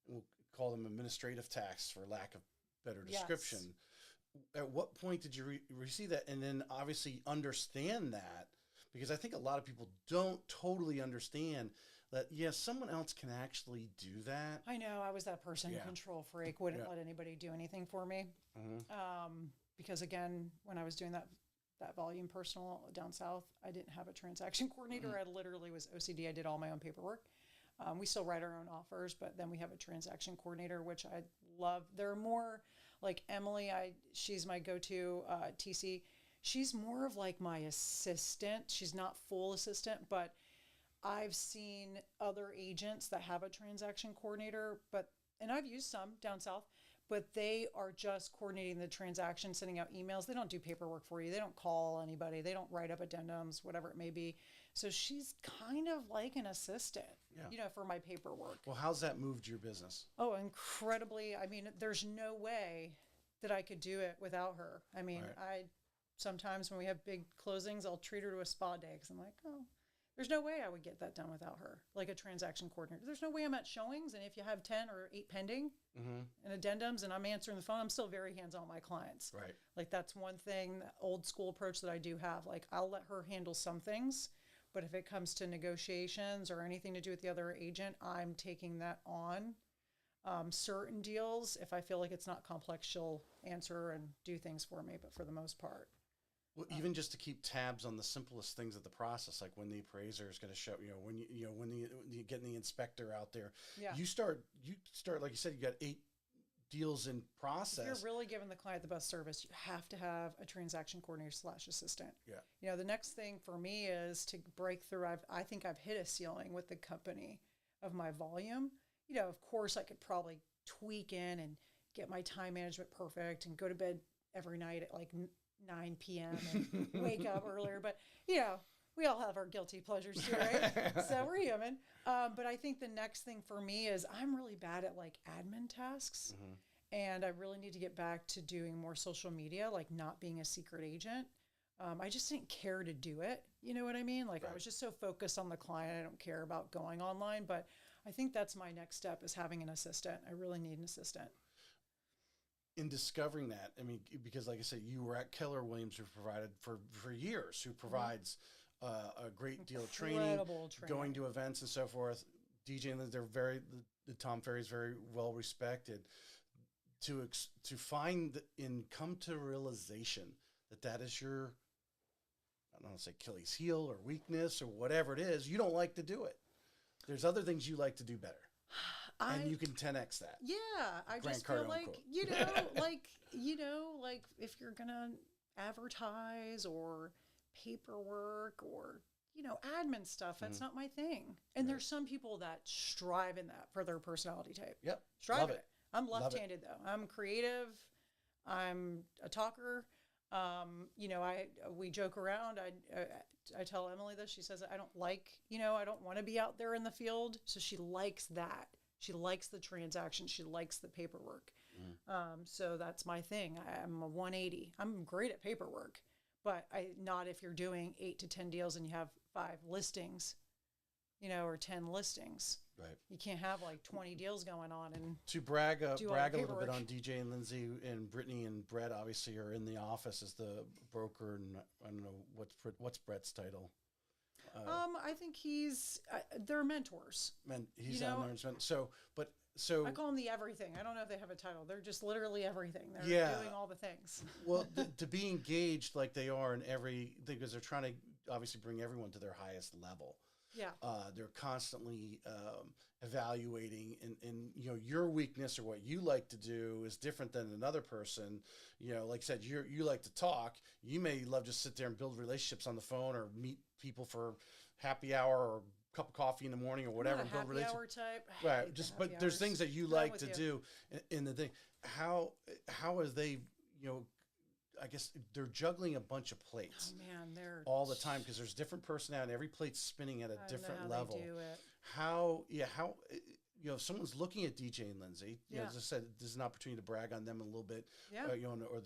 we'll call them administrative tasks for lack of better description. Yes. At what point did you receive that? And then obviously understand that, because I think a lot of people don't totally understand that, someone else can actually do that. I know. I was that person, control freak, wouldn't let anybody do anything for me. Mm-hmm. Because again, when I was doing that volume personal down south, I didn't have a transaction coordinator. Mm-hmm. I literally was OCD. I did all my own paperwork. We still write our own offers, but then we have a transaction coordinator, which I love. They're more like Emily. She's my go-to TC. She's more of like my assistant. She's not full assistant, but I've seen other agents that have a transaction coordinator, and I've used some down south, but they are just coordinating the transaction, sending out emails. They don't do paperwork for you. They don't call anybody. They don't write up addendums, whatever it may be. So she's kind of like an assistant, for my paperwork. Well, how's that moved your business? Oh, incredibly. I mean, there's no way that I could do it without her. I mean, sometimes when we have big closings, I'll treat her to a spa day because I'm like, oh, there's no way I would get that done without her, like a transaction coordinator. There's no way I'm at showings, and if you have 10 or 8 pending and addendums and I'm answering the phone, I'm still very hands-on with my clients. Right. Like that's one thing, the old school approach that I do have. Like I'll let her handle some things, but if it comes to negotiations or anything to do with the other agent, I'm taking that on. Certain deals, if I feel like it's not complex, she'll answer and do things for me. But for the most part, Well, even just to keep tabs on the simplest things of the process, like when the appraiser is going to show, when you getting the inspector out there, yeah. you start, like you said, you got 8 deals in process. If you're really giving the client the best service, you have to have a transaction coordinator / assistant. Yeah. The next thing for me is to break through. I think I've hit a ceiling with the company of my volume. Of course, I could probably tweak in and get my time management perfect and go to bed every night at like 9 p.m. and wake up earlier. But, we all have our guilty pleasures too, right? So we're human. But I think the next thing for me is I'm really bad at like admin tasks. Mm-hmm. And I really need to get back to doing more social media, like not being a secret agent. I just didn't care to do it. You know what I mean? Like, right. I was just so focused on the client. I don't care about going online. But I think that's my next step, is having an assistant. I really need an assistant. In discovering that, I mean, because like I said, you were at Keller Williams, who provided for years, who provides a great deal of training, going to events and so forth. DJ and they're the Tom Ferry's very well respected. To find and come to realization that is your, I don't want to say Achilles heel or weakness or whatever it is, you don't like to do it. There's other things you like to do better. And you can 10x that. Yeah, I just feel like, like if you're going to advertise or paperwork or, admin stuff, that's not my thing. And there's some people that strive in that for their personality type. Yep. Strive in it. I'm left-handed though. I'm creative. I'm a talker. We joke around. I tell Emily this. She says, I don't want to be out there in the field. So she likes that. She likes the transaction. She likes the paperwork. So that's my thing. I'm a 180. I'm great at paperwork, but not if you're doing 8 to 10 deals and you have 5 listings, or 10 listings. Right. You can't have like 20 deals going on. And to brag a little bit on DJ and Lindsey and Brittany and Brett, obviously are in the office as the broker, and I don't know what's Brett's title. I think he's they're mentors. He's on there. So I call them the everything. I don't know if they have a title. They're just literally everything. They're doing all the things. Well, to be engaged like they are in everything, because they're trying to obviously bring everyone to their highest level. Yeah. They're constantly evaluating, and your weakness or what you like to do is different than another person. Like I said, you like to talk. You may love to sit there and build relationships on the phone or meet people for happy hour or cup of coffee in the morning or whatever. And build happy hour type. Right. But there's things that you like to do in the thing. How are they, I guess they're juggling a bunch of plates. Oh man, they're all the time, because there's different personality. Every plate's spinning at a different level. They do it. How if someone's looking at DJ and Lindsey, as I said, this is an opportunity to brag on them a little bit. Yeah.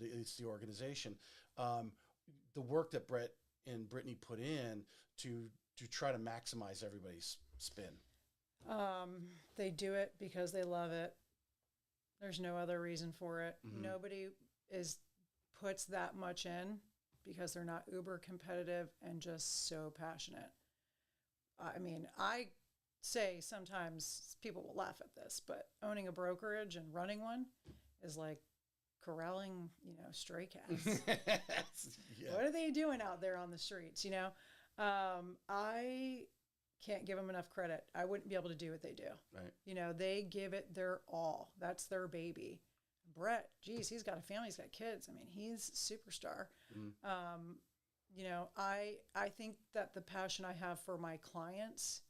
It's the organization. The work that Brett and Brittany put in to try to maximize everybody's spin. They do it because they love it. There's no other reason for it. Mm-hmm. Nobody puts that much in because they're not uber competitive and just so passionate. I mean, I say sometimes people will laugh at this, but owning a brokerage and running one is like corralling, stray cats. Yeah. What are they doing out there on the streets? I can't give them enough credit. I wouldn't be able to do what they do. Right. They give it their all. That's their baby. Brett, geez, he's got a family. He's got kids. I mean, he's a superstar. I think that the passion I have for my clients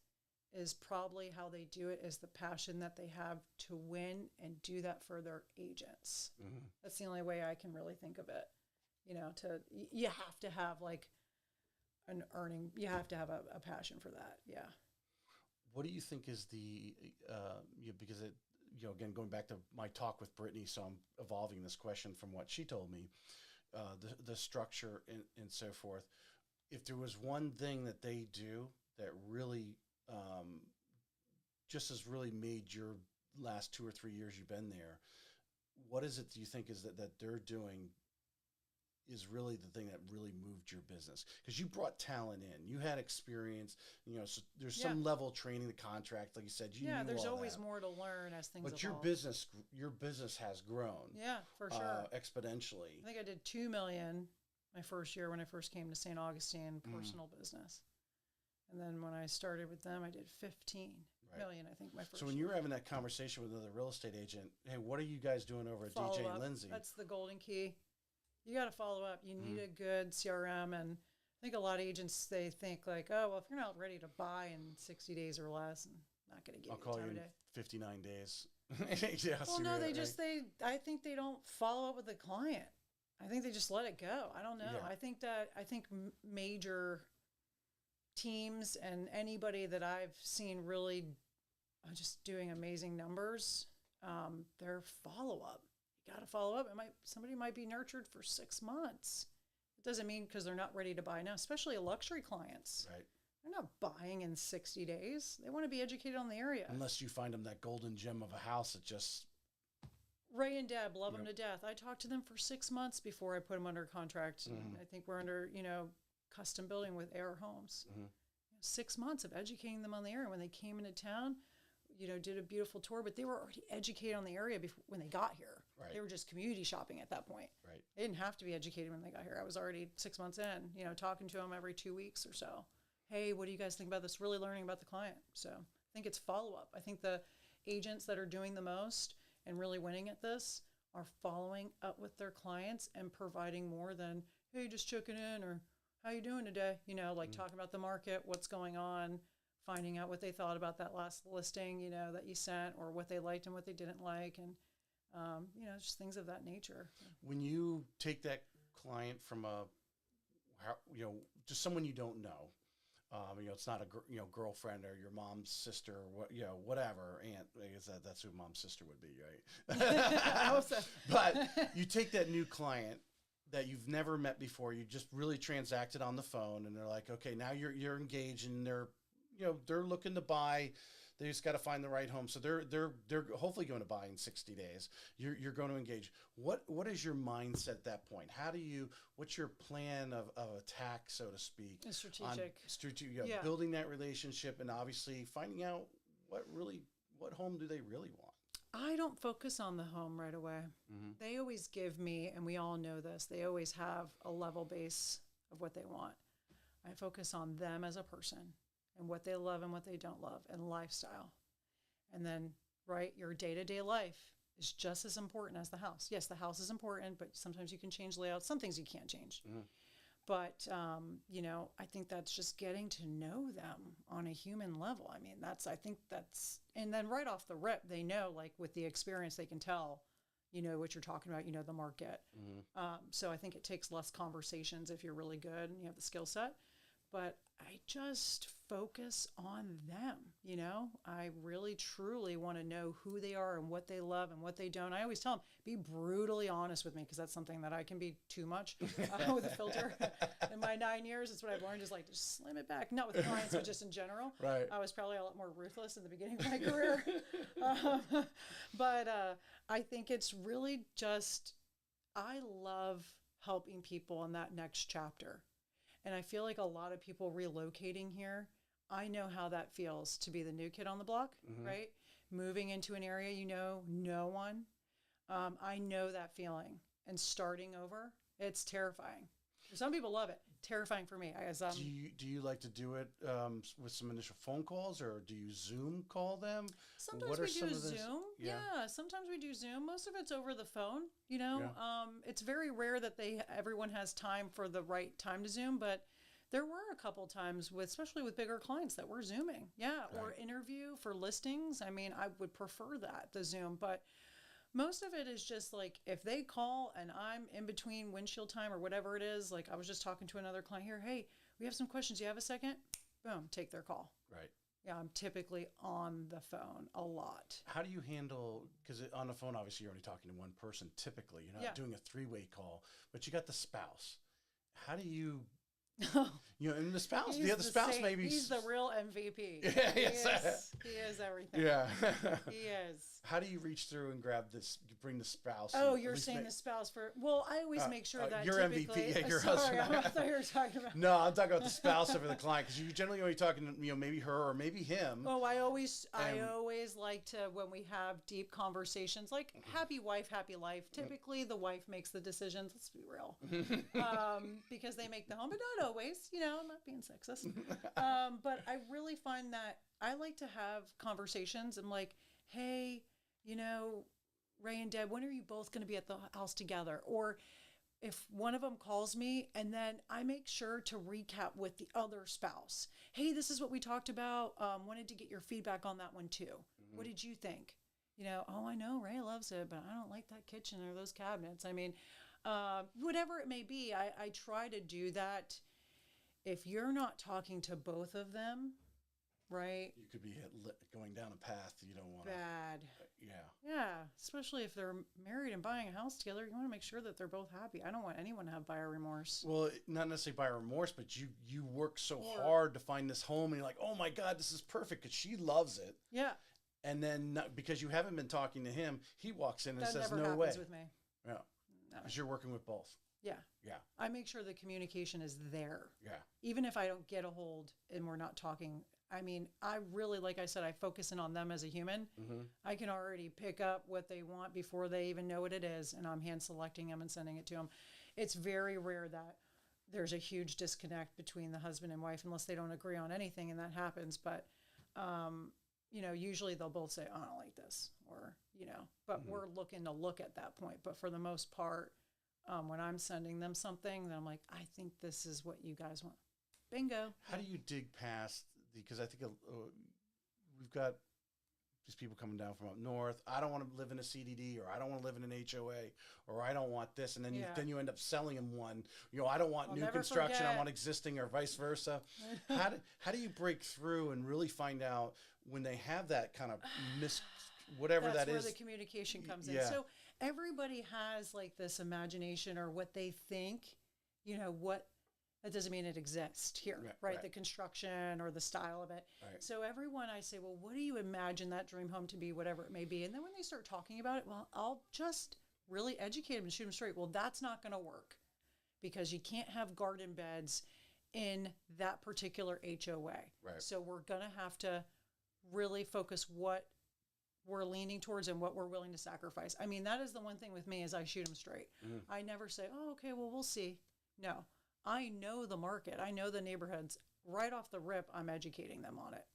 is probably how they do it, is the passion that they have to win and do that for their agents. Mm-hmm. That's the only way I can really think of it. You have to have like an earning, you have to have a passion for that. Yeah. What do you think is because it, again, going back to my talk with Brittany, so I'm evolving this question from what she told me, the structure and so forth. If there was one thing that they do that really just has really made your last 2 or 3 years you've been there, what is it do you think is that they're doing is really the thing that really moved your business? Because you brought talent in, you had experience, you know, so there's some level of training, the contract, like you said, you knew there's all always that. more to learn as things But evolve. your business has grown. Yeah, for sure. Exponentially. I think I did 2 million my first year when I first came to St. Augustine, personal business. And then when I started with them, I did 15 million, I think, my first So when year. you were having that conversation with another real estate agent, hey, what are you guys doing over at Follow DJ up. and Lindsey? That's the golden key. You got to follow up. You need a good CRM. And I think a lot of agents, they think like, oh, well, if you're not ready to buy in 60 days or less, I'm not going to give I'll you call time you of in day. 59 days. Well, no, I think they don't follow up with the client. I think they just let it go. I don't know. Yeah. I think major teams and anybody that I've seen really just doing amazing numbers, their follow up. You got to follow up. Somebody might be nurtured for 6 months. It doesn't mean because they're not ready to buy now, especially luxury clients. Right. They're not buying in 60 days. They want to be educated on the area. Unless you find them that golden gem of a house that just... Ray and Deb love them to death. I talked to them for 6 months before I put them under contract. I think we're under, custom building with Air Homes. 6 months of educating them on the area. When they came into town, did a beautiful tour, but they were already educated on the area when they got here. Right. They were just community shopping at that point. Right. They didn't have to be educated when they got here. I was already 6 months in, talking to them every 2 weeks or so. Hey, what do you guys think about this? Really learning about the client. So I think it's follow-up. I think the agents that are doing the most and really winning at this are following up with their clients and providing more than, hey, just checking in, or how you doing today? Talking about the market, what's going on, finding out what they thought about that last listing, that you sent, or what they liked and what they didn't like, and, just things of that nature. When you take that client from just someone you don't know, it's not a girlfriend or your mom's sister or whatever aunt. I guess that's who mom's sister would be, right? But you take that new client that you've never met before, you just really transacted on the phone, and they're like, okay, now you're engaged, and they're looking to buy. They just got to find the right home. So they're hopefully going to buy in 60 days. You're going to engage. What is your mindset at that point? What's your plan of attack, so to speak? Strategic. Building that relationship, and obviously finding out what home do they really want. I don't focus on the home right away. They always give me, and we all know this, they always have a level base of what they want. I focus on them as a person and what they love and what they don't love, and lifestyle. And then, your day-to-day life is just as important as the house. Yes, the house is important, but sometimes you can change layouts. Some things you can't change. But, I think that's just getting to know them on a human level. I mean, and then right off the rip, they know, with the experience, they can tell, what you're talking about, the market. So I think it takes less conversations if you're really good and you have the skill set. But I just focus on them, I really, truly want to know who they are and what they love and what they don't. I always tell them, be brutally honest with me, because that's something that I can be too much with a filter. In my 9 years, it's what I've learned, is just slim it back. Not with clients, but just in general. Right. I was probably a lot more ruthless in the beginning of my career. But I think it's really just, I love helping people in that next chapter. And I feel like a lot of people relocating here, I know how that feels to be the new kid on the block, right? Moving into an area no one. I know that feeling. And starting over, it's terrifying. Some people love it. Terrifying for me. Do you like to do it with some initial phone calls, or do you Zoom call them? Sometimes we do Zoom. Yeah, sometimes we do Zoom. Most of it's over the phone. It's very rare that everyone has time for the right time to Zoom, but there were a couple times, especially with bigger clients, that we're Zooming. Yeah, right. Or interview for listings. I mean, I would prefer the Zoom, but most of it is just if they call and I'm in between windshield time or whatever it is, I was just talking to another client here. Hey, we have some questions. You have a second? Boom, take their call. Right. Yeah, I'm typically on the phone a lot. How do you handle, because on the phone, obviously, you're only talking to one person typically. You're not doing a three-way call, but you got the spouse. How do you You know, and the spouse, He's the other spouse same- maybe. He's the real MVP. Yeah, He yes. He is everything. Yeah. He is. How do you reach through and grab this, bring the spouse? Oh, and at you're least saying make- the spouse for, well, I always make sure that your typically, MVP, yeah, your sorry, husband. I thought you were talking about. No, I'm talking about the spouse over the client, because you're generally only talking, you know, maybe her or maybe him. Oh, I always And- like to, when we have deep conversations, like happy wife, happy life. Typically, the wife makes the decisions. Let's be real, because they make the home, but not always. You know, I'm not being sexist, but I really find that I like to have conversations. I'm like, hey, you know, Ray and Deb, when are you both going to be at the house together? Or if one of them calls me, and then I make sure to recap with the other spouse. Hey, this is what we talked about. Wanted to get your feedback on that one too. Mm-hmm. What did you think? You know, oh, I know Ray loves it, but I don't like that kitchen or those cabinets. I mean, whatever it may be, I try to do that. If you're not talking to both of them, right? You could be going down a path you don't want. Bad. Yeah. Yeah, especially if they're married and buying a house together, you want to make sure that they're both happy. I don't want anyone to have buyer remorse. Well, not necessarily by remorse, but you work so Or- hard to find this home, and you're like, oh my God, this is perfect because she loves it. Yeah, And then because you haven't been talking to him, he walks in and that says, never no happens way. with me. Yeah. No. Because you're working with both. Yeah, Yeah. I make sure the communication is there. Yeah. Even if I don't get a hold and we're not talking. I mean, I really, like I said, I focus in on them as a human. Mm-hmm. I can already pick up what they want before they even know what it is, and I'm hand selecting them and sending it to them. It's very rare that there's a huge disconnect between the husband and wife unless they don't agree on anything, and that happens. But, you know, usually they'll both say, oh, I don't like this, or, you know, but we're looking to look at that point. But for the most part, when I'm sending them something, then I'm like, I think this is what you guys want. Bingo. How do you dig past, because I think we've got these people coming down from up north. I don't want to live in a CDD, or I don't want to live in an HOA, or I don't want this. And then you end up selling them one. You know, I don't want I'll new never construction. I forget. want existing, or vice versa. How do you break through and really find out when they have that kind of whatever That's that where is? the communication comes in. Yeah. So everybody has like this imagination or what they think, you know, what that doesn't mean it exists here, right? The construction or the style of it. Right. So everyone, I say, well, what do you imagine that dream home to be, whatever it may be? And then when they start talking about it, well, I'll just really educate them and shoot them straight. Well, that's not going to work because you can't have garden beds in that particular HOA. Right. So we're going to have to really focus what we're leaning towards and what we're willing to sacrifice. I mean, that is the one thing with me is I shoot them straight. I never say, oh, okay, well, we'll see. No, I know the market. I know the neighborhoods. Right off the rip, I'm educating them on it.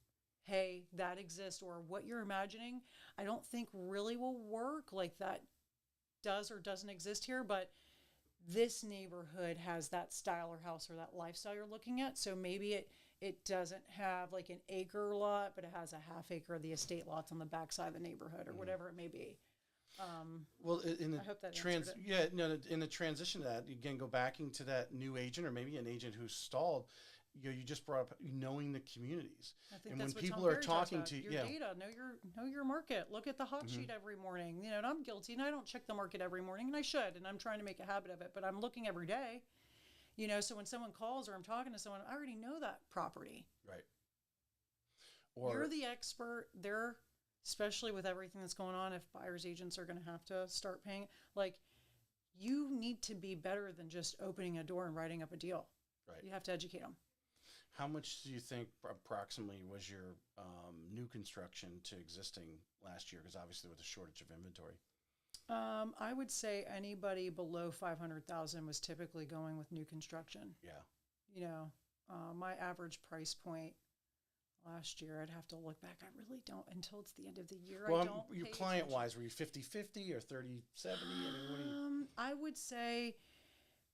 Hey, that exists, or what you're imagining, I don't think really will work, like that does or doesn't exist here, but this neighborhood has that style or house or that lifestyle you're looking at. So maybe it doesn't have like an acre lot, but it has a half acre of the estate lots on the backside of the neighborhood or whatever it may be. Well, in the I hope that answered in the transition to that, again, go back into that new agent, or maybe an agent who's stalled. You know, you just brought up knowing the communities. I think And that's when what people Tom are Ferry talks talking about. to your yeah, data, know your market. Look at the hot sheet every morning. You know, and I'm guilty, and I don't check the market every morning, and I should, and I'm trying to make a habit of it. But I'm looking every day. You know, so when someone calls or I'm talking to someone, I already know that property. right. Or You're the expert. They're, especially with everything that's going on, if buyers agents are going to have to start paying, like, you need to be better than just opening a door and writing up a deal. Right. You have to educate them. How much do you think approximately was your new construction to existing last year? Because obviously with a shortage of inventory. I would say anybody below 500,000 was typically going with new construction. Yeah. You know, my average price point last year, I'd have to look back. I really don't until it's the end of the year. Well, I don't. your pay client attention. wise, were you 50-50 or 30-70? I mean, what do you? I would say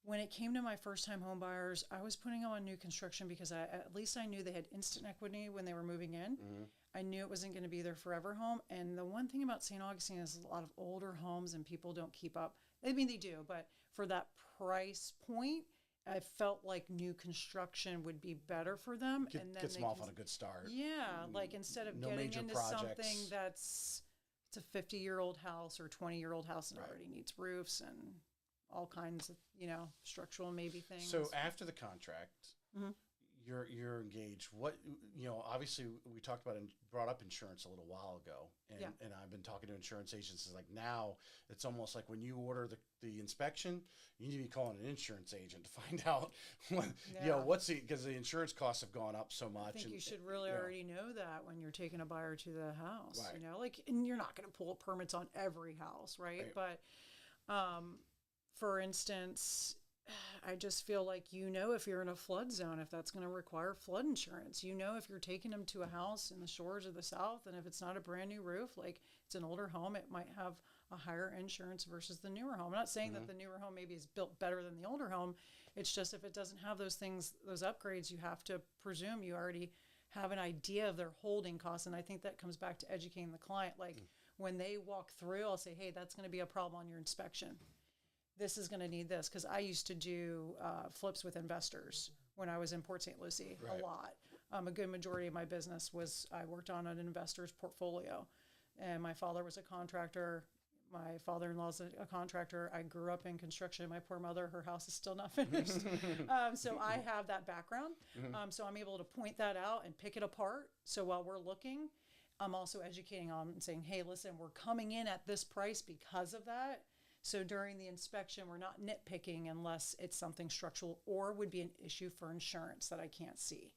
when it came to my first time home buyers, I was putting them on new construction because at least I knew they had instant equity when they were moving in. I knew it wasn't going to be their forever home. And the one thing about St. Augustine is a lot of older homes and people don't keep up. I mean, they do, but for that price point, I felt like new construction would be better for them. And then Gets they them off can- on a good start. Yeah, like instead of No getting major into projects. something it's a 50-year-old house or 20-year-old house and Right. already needs roofs and all kinds of, structural maybe things. So after the contract, Mhm. you're engaged. What, obviously we talked about and brought up insurance a little while ago, and Yeah. and I've been talking to insurance agents. It's like now it's almost like when you order the inspection, you need to be calling an insurance agent to find out what, Yeah. because the insurance costs have gone up so much. I think and, you should really already know that when you're taking a buyer to the house, Right. and you're not going to pull permits on every house, right? Right. But, for instance, I just feel like, if you're in a flood zone, if that's going to require flood insurance, if you're taking them to a house in the shores of the South, and if it's not a brand new roof, like it's an older home, it might have a higher insurance versus the newer home. I'm not saying that the newer home maybe is built better than the older home. It's just if it doesn't have those things, those upgrades, you have to presume you already have an idea of their holding costs. And I think that comes back to educating the client. Like when they walk through, I'll say, hey, that's going to be a problem on your inspection. This is going to need this. Because I used to do flips with investors when I was in Port St. Lucie Right. a lot. A good majority of my business was I worked on an investor's portfolio. And my father was a contractor. My father-in-law's a contractor. I grew up in construction. My poor mother, her house is still not finished. So I have that background. So I'm able to point that out and pick it apart. So while we're looking, I'm also educating on and saying, hey, listen, we're coming in at this price because of that. So during the inspection, we're not nitpicking unless it's something structural or would be an issue for insurance that I can't see.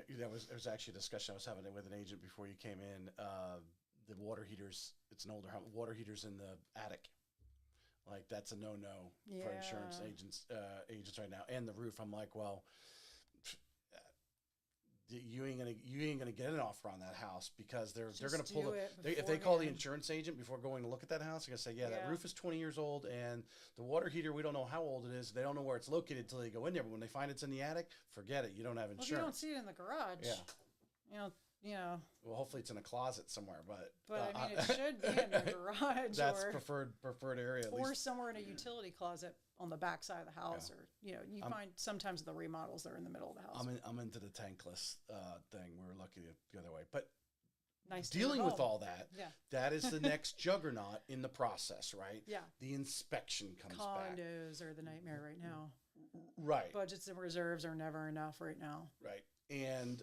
There was actually a discussion I was having with an agent before you came in. The water heaters, it's an older home, water heaters in the attic. Like that's a no-no for insurance agents right now. And the roof, I'm like, well, you ain't gonna get an offer on that house because they're gonna pull if they call the insurance agent before going to look at that house, they're gonna say, that roof is 20 years old and the water heater, we don't know how old it is. They don't know where it's located until they go in there. But when they find it's in the attic, forget it. You don't have insurance. Well, if you don't see it in the garage. Yeah. Well, hopefully it's in a closet somewhere, but I mean, it should be in the garage. That's preferred area. At or least. Somewhere in a utility closet on the back side of the house, or you find sometimes the remodels they're in the middle of the house. I'm into the tankless thing. We were lucky the other way, but nice dealing with all that. That is the next juggernaut in the process, right? Yeah. The inspection comes back. Condos are the nightmare right now. Right. Budgets and reserves are never enough right now. Right. And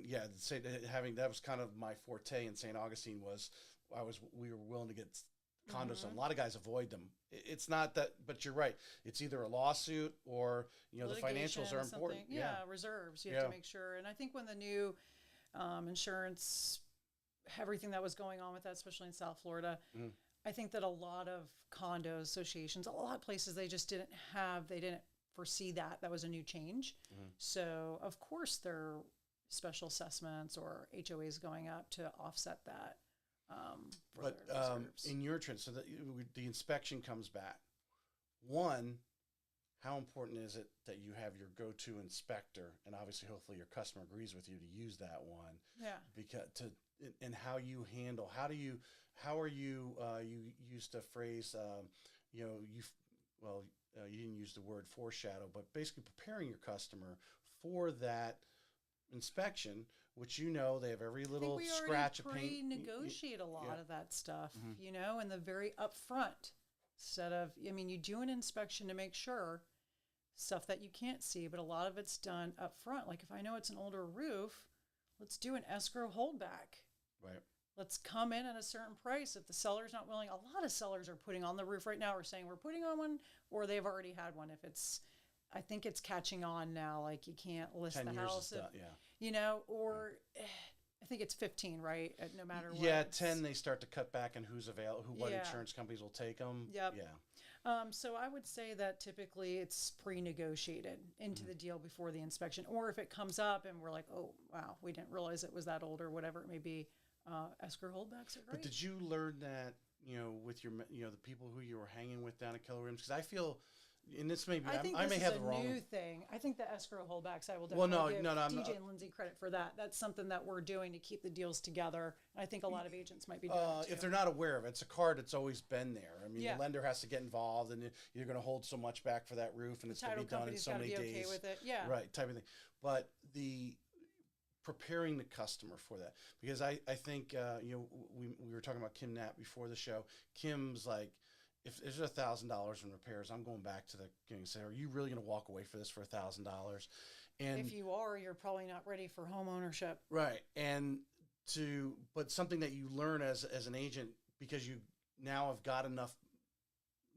yeah, that was kind of my forte in St. Augustine we were willing to get condos. And a lot of guys avoid them. It's not that, but you're right. It's either a lawsuit or the financials are important. Yeah, reserves. You have to make sure. And I think when the new insurance, everything that was going on with that, especially in South Florida, I think that a lot of condo associations, a lot of places, they didn't foresee that. That was a new change. So, of course, there are special assessments or HOAs going up to offset that. But in your trend, so the inspection comes back. One, how important is it that you have your go-to inspector, and obviously, hopefully, your customer agrees with you to use that one. Yeah. Because and how you handle, how are you you used a phrase, you didn't use the word foreshadow, but basically preparing your customer for that inspection, which they have every little scratch of paint. We negotiate a lot of that stuff, in the very upfront. Instead of, you do an inspection to make sure stuff that you can't see, but a lot of it's done up front. Like if I know it's an older roof, let's do an escrow holdback. Right. Let's come in at a certain price. If the seller's not willing, a lot of sellers are putting on the roof right now or saying we're putting on one, or they've already had one. I think it's catching on now. Like you can't list 10 the years house. I think it's 15, right? No matter what. Yeah, 10, they start to cut back on who's available, what insurance companies will take them. Yep. Yeah. So I would say that typically it's pre-negotiated into the deal before the inspection. Or if it comes up and we're like, oh, wow, we didn't realize it was that old or whatever it may be, escrow holdbacks are great. But did you learn that, with your, the people who you were hanging with down at Keller Williams? Because I feel, and this may be, I may have the wrong. New thing. I think the escrow holdbacks, I will definitely give DJ and Lindsey credit for that. That's something that we're doing to keep the deals together. I think a lot of agents might be doing it too. If they're not aware of it, it's a card that's always been there. I mean, the lender has to get involved, and you're going to hold so much back for that roof, and it's going to be done in so many days. Okay with it. Yeah. Right, type of thing. But the preparing the customer for that, because I think we were talking about Kim Knapp before the show. Kim's like, if there's $1,000 in repairs, I'm going back to the and say, are you really going to walk away for this for $1,000? And If you are, you're probably not ready for home ownership. right, but something that you learn as an agent, because you now have got enough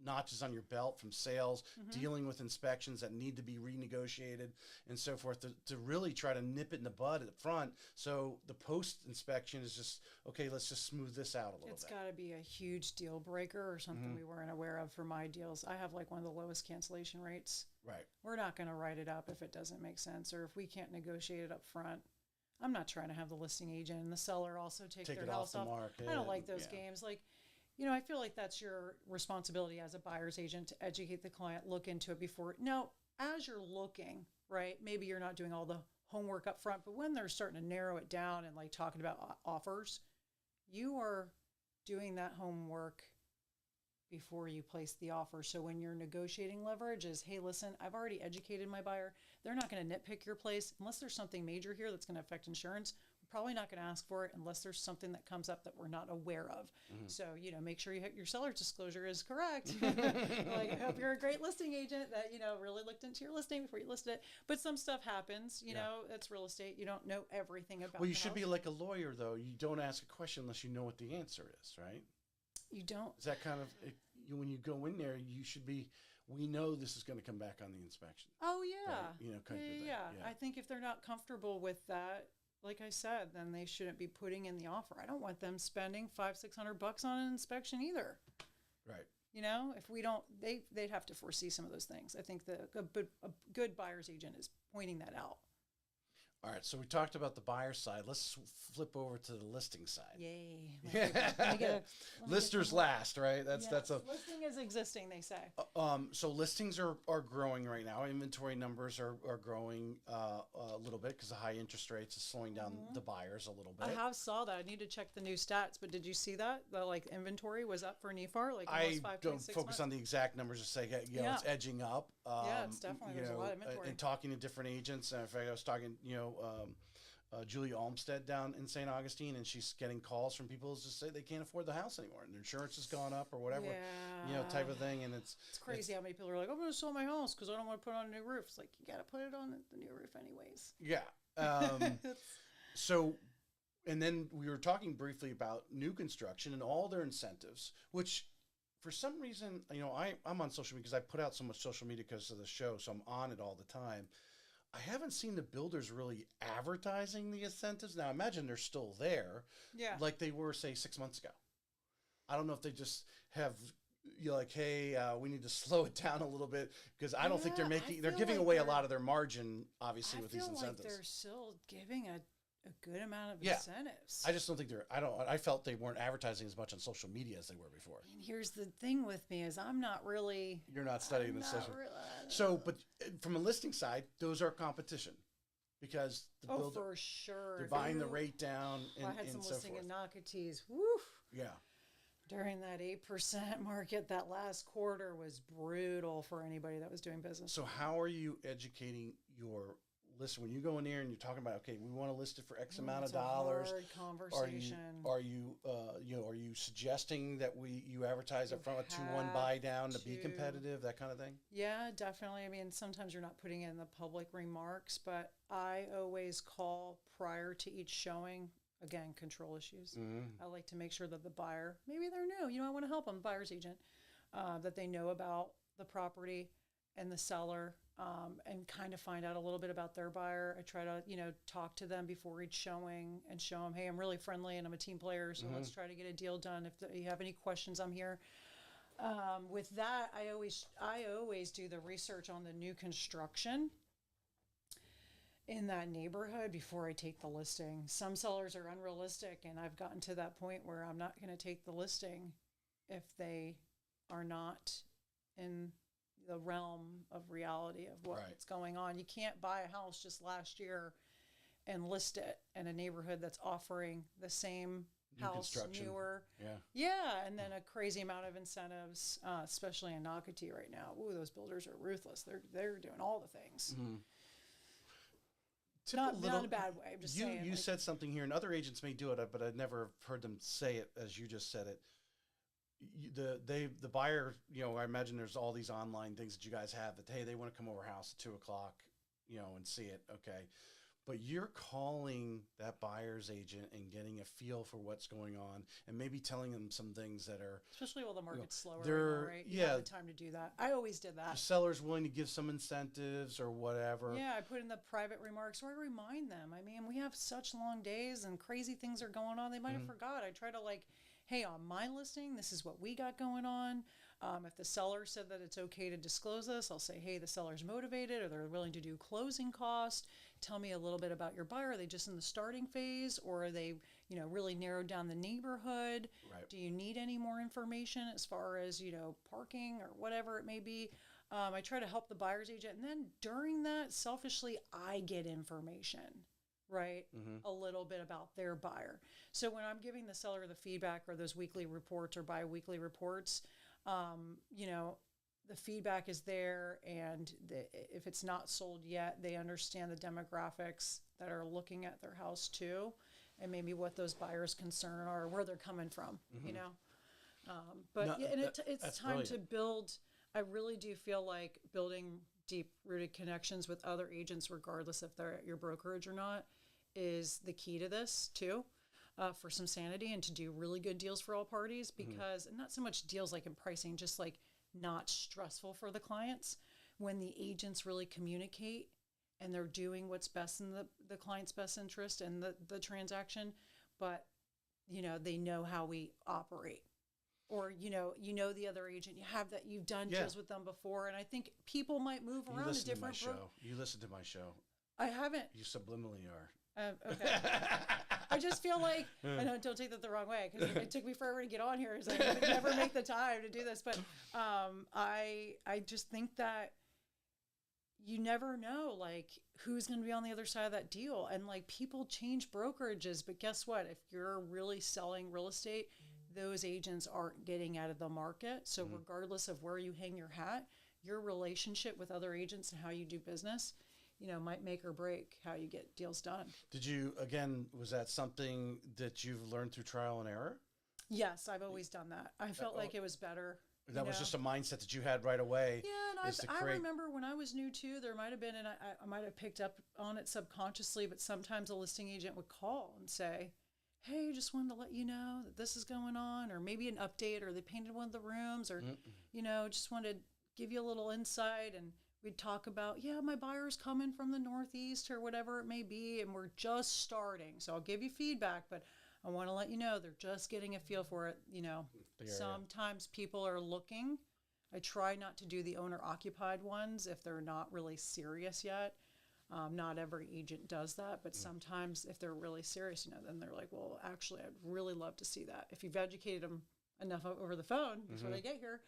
notches on your belt from sales, dealing with inspections that need to be renegotiated and so forth, to really try to nip it in the bud at the front. So the post inspection is just, okay, let's just smooth this out a little bit. It's got to be a huge deal breaker or something we weren't aware of for my deals. I have like one of the lowest cancellation rates. Right. We're not going to write it up if it doesn't make sense, or if we can't negotiate it up front. I'm not trying to have the listing agent and the seller also take their it house off the market. I don't like those games. Like, you know, I feel like that's your responsibility as a buyer's agent to educate the client, look into it before. Now, as you're looking, right, maybe you're not doing all the homework up front, but when they're starting to narrow it down and like talking about offers, you are doing that homework before you place the offer. So when you're negotiating leverage is, hey, listen, I've already educated my buyer. They're not going to nitpick your place unless there's something major here that's going to affect insurance. Probably not going to ask for it unless there's something that comes up that we're not aware of. So, you know, make sure your seller's disclosure is correct. Like, I hope you're a great listing agent that, you know, really looked into your listing before you listed it. But some stuff happens, you know, it's real estate. You don't know everything about Well, you should be like a lawyer, though. You don't ask a question unless you know what the answer is, right? You don't. Is that kind of, when you go in there, you should be, we know this is going to come back on the inspection. Oh, yeah. Right? You know, kind of thing. Yeah. I think if they're not comfortable with that, like I said, then they shouldn't be putting in the offer. I don't want them spending $500-600 on an inspection either. Right. You know, if we don't, they'd have to foresee some of those things. I think a good buyer's agent is pointing that out. All right, so we talked about the buyer side. Let's flip over to the listing side. Yay. Listers last, right? That's a listing is existing, they say. So listings are growing right now. Inventory numbers are growing a little bit because the high interest rates is slowing down the buyers a little bit. I have saw that. I need to check the new stats, but did you see that? The like inventory was up for NEFAR, like almost 5 don't 6 focus months? on the exact numbers. Just say, it's edging up. Yeah, it's definitely, there's a lot of inventory. And talking to different agents. In fact, I was talking, Julia Olmstead down in St. Augustine, and she's getting calls from people who just say they can't afford the house anymore, and their insurance has gone up or whatever, type of thing. And it's crazy how many people are like, I'm going to sell my house because I don't want to put on a new roof. It's like, you got to put it on the new roof anyways. Yeah. So, and then we were talking briefly about new construction and all their incentives, which for some reason, I'm on social media because I put out so much social media because of the show, so I'm on it all the time. I haven't seen the builders really advertising the incentives. Now, I imagine they're still there, like they were, say, 6 months ago. I don't know if they just have, hey, we need to slow it down a little bit, because I don't think they're giving away a lot of their margin, obviously, with these incentives. Like they're still giving a good amount of incentives. I just don't think I felt they weren't advertising as much on social media as they were before. And here's the thing with me is I'm not really. You're not studying the social. But from a listing side, those are competition, because the builder, for sure, they're buying the rate down. I had some listing in Daugherty. Woo. Yeah. During that 8% market, that last quarter was brutal for anybody that was doing business. So how are you educating your listener when you go in there and you're talking about, okay, we want to list it for X amount of dollars? Hard conversation. Are you suggesting that you advertise up front a 2-1 buy down to be competitive, that kind of thing? Yeah, definitely. I mean, sometimes you're not putting in the public remarks, but I always call prior to each showing. Again, control issues. I like to make sure that the buyer, maybe they're new, I want to help them, buyer's agent, that they know about the property and the seller, and kind of find out a little bit about their buyer. I try to, talk to them before each showing and show them, hey, I'm really friendly and I'm a team player, so let's try to get a deal done. If you have any questions, I'm here. With that, I always do the research on the new construction in that neighborhood before I take the listing. Some sellers are unrealistic, and I've gotten to that point where I'm not going to take the listing if they are not in the realm of reality of what's going on. You can't buy a house just last year and list it in a neighborhood that's offering the same house, newer. And then a crazy amount of incentives, especially in Daugherty right now. Ooh, those builders are ruthless. They're doing all the things. Not in a bad way. I'm just saying. You said something here, and other agents may do it, but I've never heard them say it as you just said it. the buyer, I imagine there's all these online things that you guys have that, hey, they want to come over house at 2:00, and see it. Okay. But you're calling that buyer's agent and getting a feel for what's going on and maybe telling them some things that are, especially while the market's slower right now, right? You yeah, have the time to do that. I always did that. the seller's willing to give some incentives or whatever. Yeah, I put in the private remarks where I remind them. I mean, we have such long days and crazy things are going on. They might have forgot. I try to hey, on my listing, this is what we got going on. If the seller said that it's okay to disclose this, I'll say, hey, the seller's motivated or they're willing to do closing cost. Tell me a little bit about your buyer. Are they just in the starting phase or are they, really narrowed down the neighborhood? Right. Do you need any more information as far as, parking or whatever it may be? I try to help the buyer's agent. And then during that, selfishly, I get information, right? A little bit about their buyer. So when I'm giving the seller the feedback or those weekly reports or bi-weekly reports, the feedback is there, and if it's not sold yet, they understand the demographics that are looking at their house too, and maybe what those buyers' concern are, where they're coming from, But No, it's time brilliant. to build. I really do feel like building deep-rooted connections with other agents, regardless if they're at your brokerage or not, is the key to this too. For some sanity and to do really good deals for all parties, because and not so much deals like in pricing, just not stressful for the clients. When the agents really communicate and they're doing what's best in the client's best interest and the transaction, but they know how we operate, or the other agent, you've done deals with them before, and I think people might move around to different You listen to my show. I haven't. You subliminally are. Okay. I just feel like, I don't take that the wrong way, because it took me forever to get on here, so I never make the time to do this. But I just think that you never know, who's going to be on the other side of that deal. And people change brokerages, but guess what? If you're really selling real estate, those agents aren't getting out of the market. So regardless of where you hang your hat, your relationship with other agents and how you do business, might make or break how you get deals done. Was that something that you've learned through trial and error? Yes, I've always done that. I felt like it was better. That was just a mindset that you had right away. Yeah, and I remember when I was new too, there might have been, and I might have picked up on it subconsciously, but sometimes a listing agent would call and say, hey, just wanted to let you know that this is going on, or maybe an update, or they painted one of the rooms, or, just wanted to give you a little insight. And we'd talk about, my buyer's coming from the Northeast or whatever it may be, and we're just starting. So I'll give you feedback, but I want to let you know they're just getting a feel for it. Sometimes people are looking. I try not to do the owner-occupied ones if they're not really serious yet. Not every agent does that, but sometimes if they're really serious, then they're like, well, actually, I'd really love to see that. If you've educated them enough over the phone before they get here,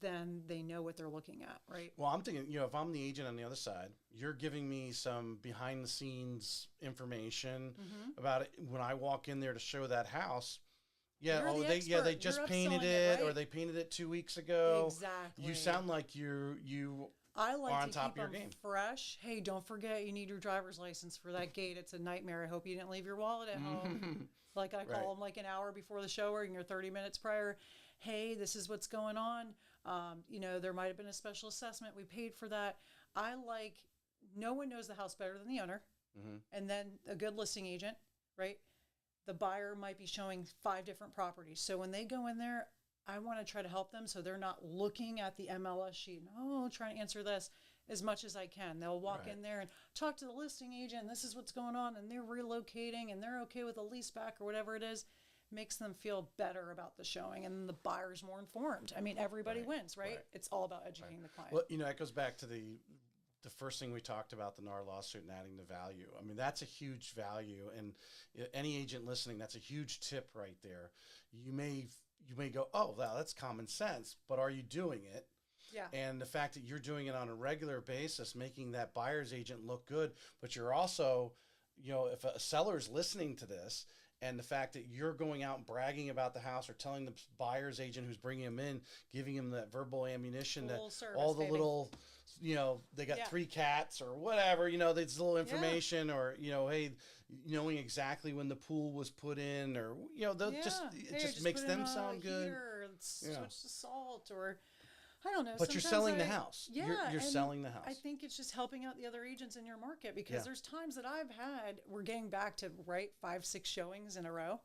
then they know what they're looking at, right? Well, I'm thinking, if I'm the agent on the other side, you're giving me some behind the scenes information about it. When I walk in there to show that house, they just painted it, right? Or they painted it 2 weeks ago. Exactly. You sound like you I like are on to top keep of your them game. fresh. Hey, don't forget you need your driver's license for that gate. It's a nightmare. I hope you didn't leave your wallet at home. I call them an hour before the showing or 30 minutes prior. Hey, this is what's going on. There might have been a special assessment. We paid for that. No one knows the house better than the owner. And then a good listing agent, right? The buyer might be showing 5 different properties. So when they go in there, I want to try to help them so they're not looking at the MLS sheet and, trying to answer this as much as I can. They'll walk in there and talk to the listing agent, and this is what's going on, and they're relocating, and they're okay with a lease back or whatever it is. Makes them feel better about the showing, and the buyer's more informed. I mean, everybody wins, right? It's all about educating the client. Well, it goes back to the first thing we talked about, the NAR lawsuit and adding the value. I mean, that's a huge value, and any agent listening, that's a huge tip right there. You may go, oh, wow, that's common sense, but are you doing it? Yeah. And the fact that you're doing it on a regular basis, making that buyer's agent look good, but you're also, if a seller's listening to this, and the fact that you're going out and bragging about the house or telling the buyer's agent who's bringing them in, giving them that verbal ammunition, that all the little, they got 3 cats or whatever, this little information, or, hey, knowing exactly when the pool was put in, or, it just makes them sound good. switch to salt, or I don't know. But you're selling the house. Yeah. You're selling the house. I think it's just helping out the other agents in your market, because Yeah. there's times that we're getting back to 5, 6 showings in a row,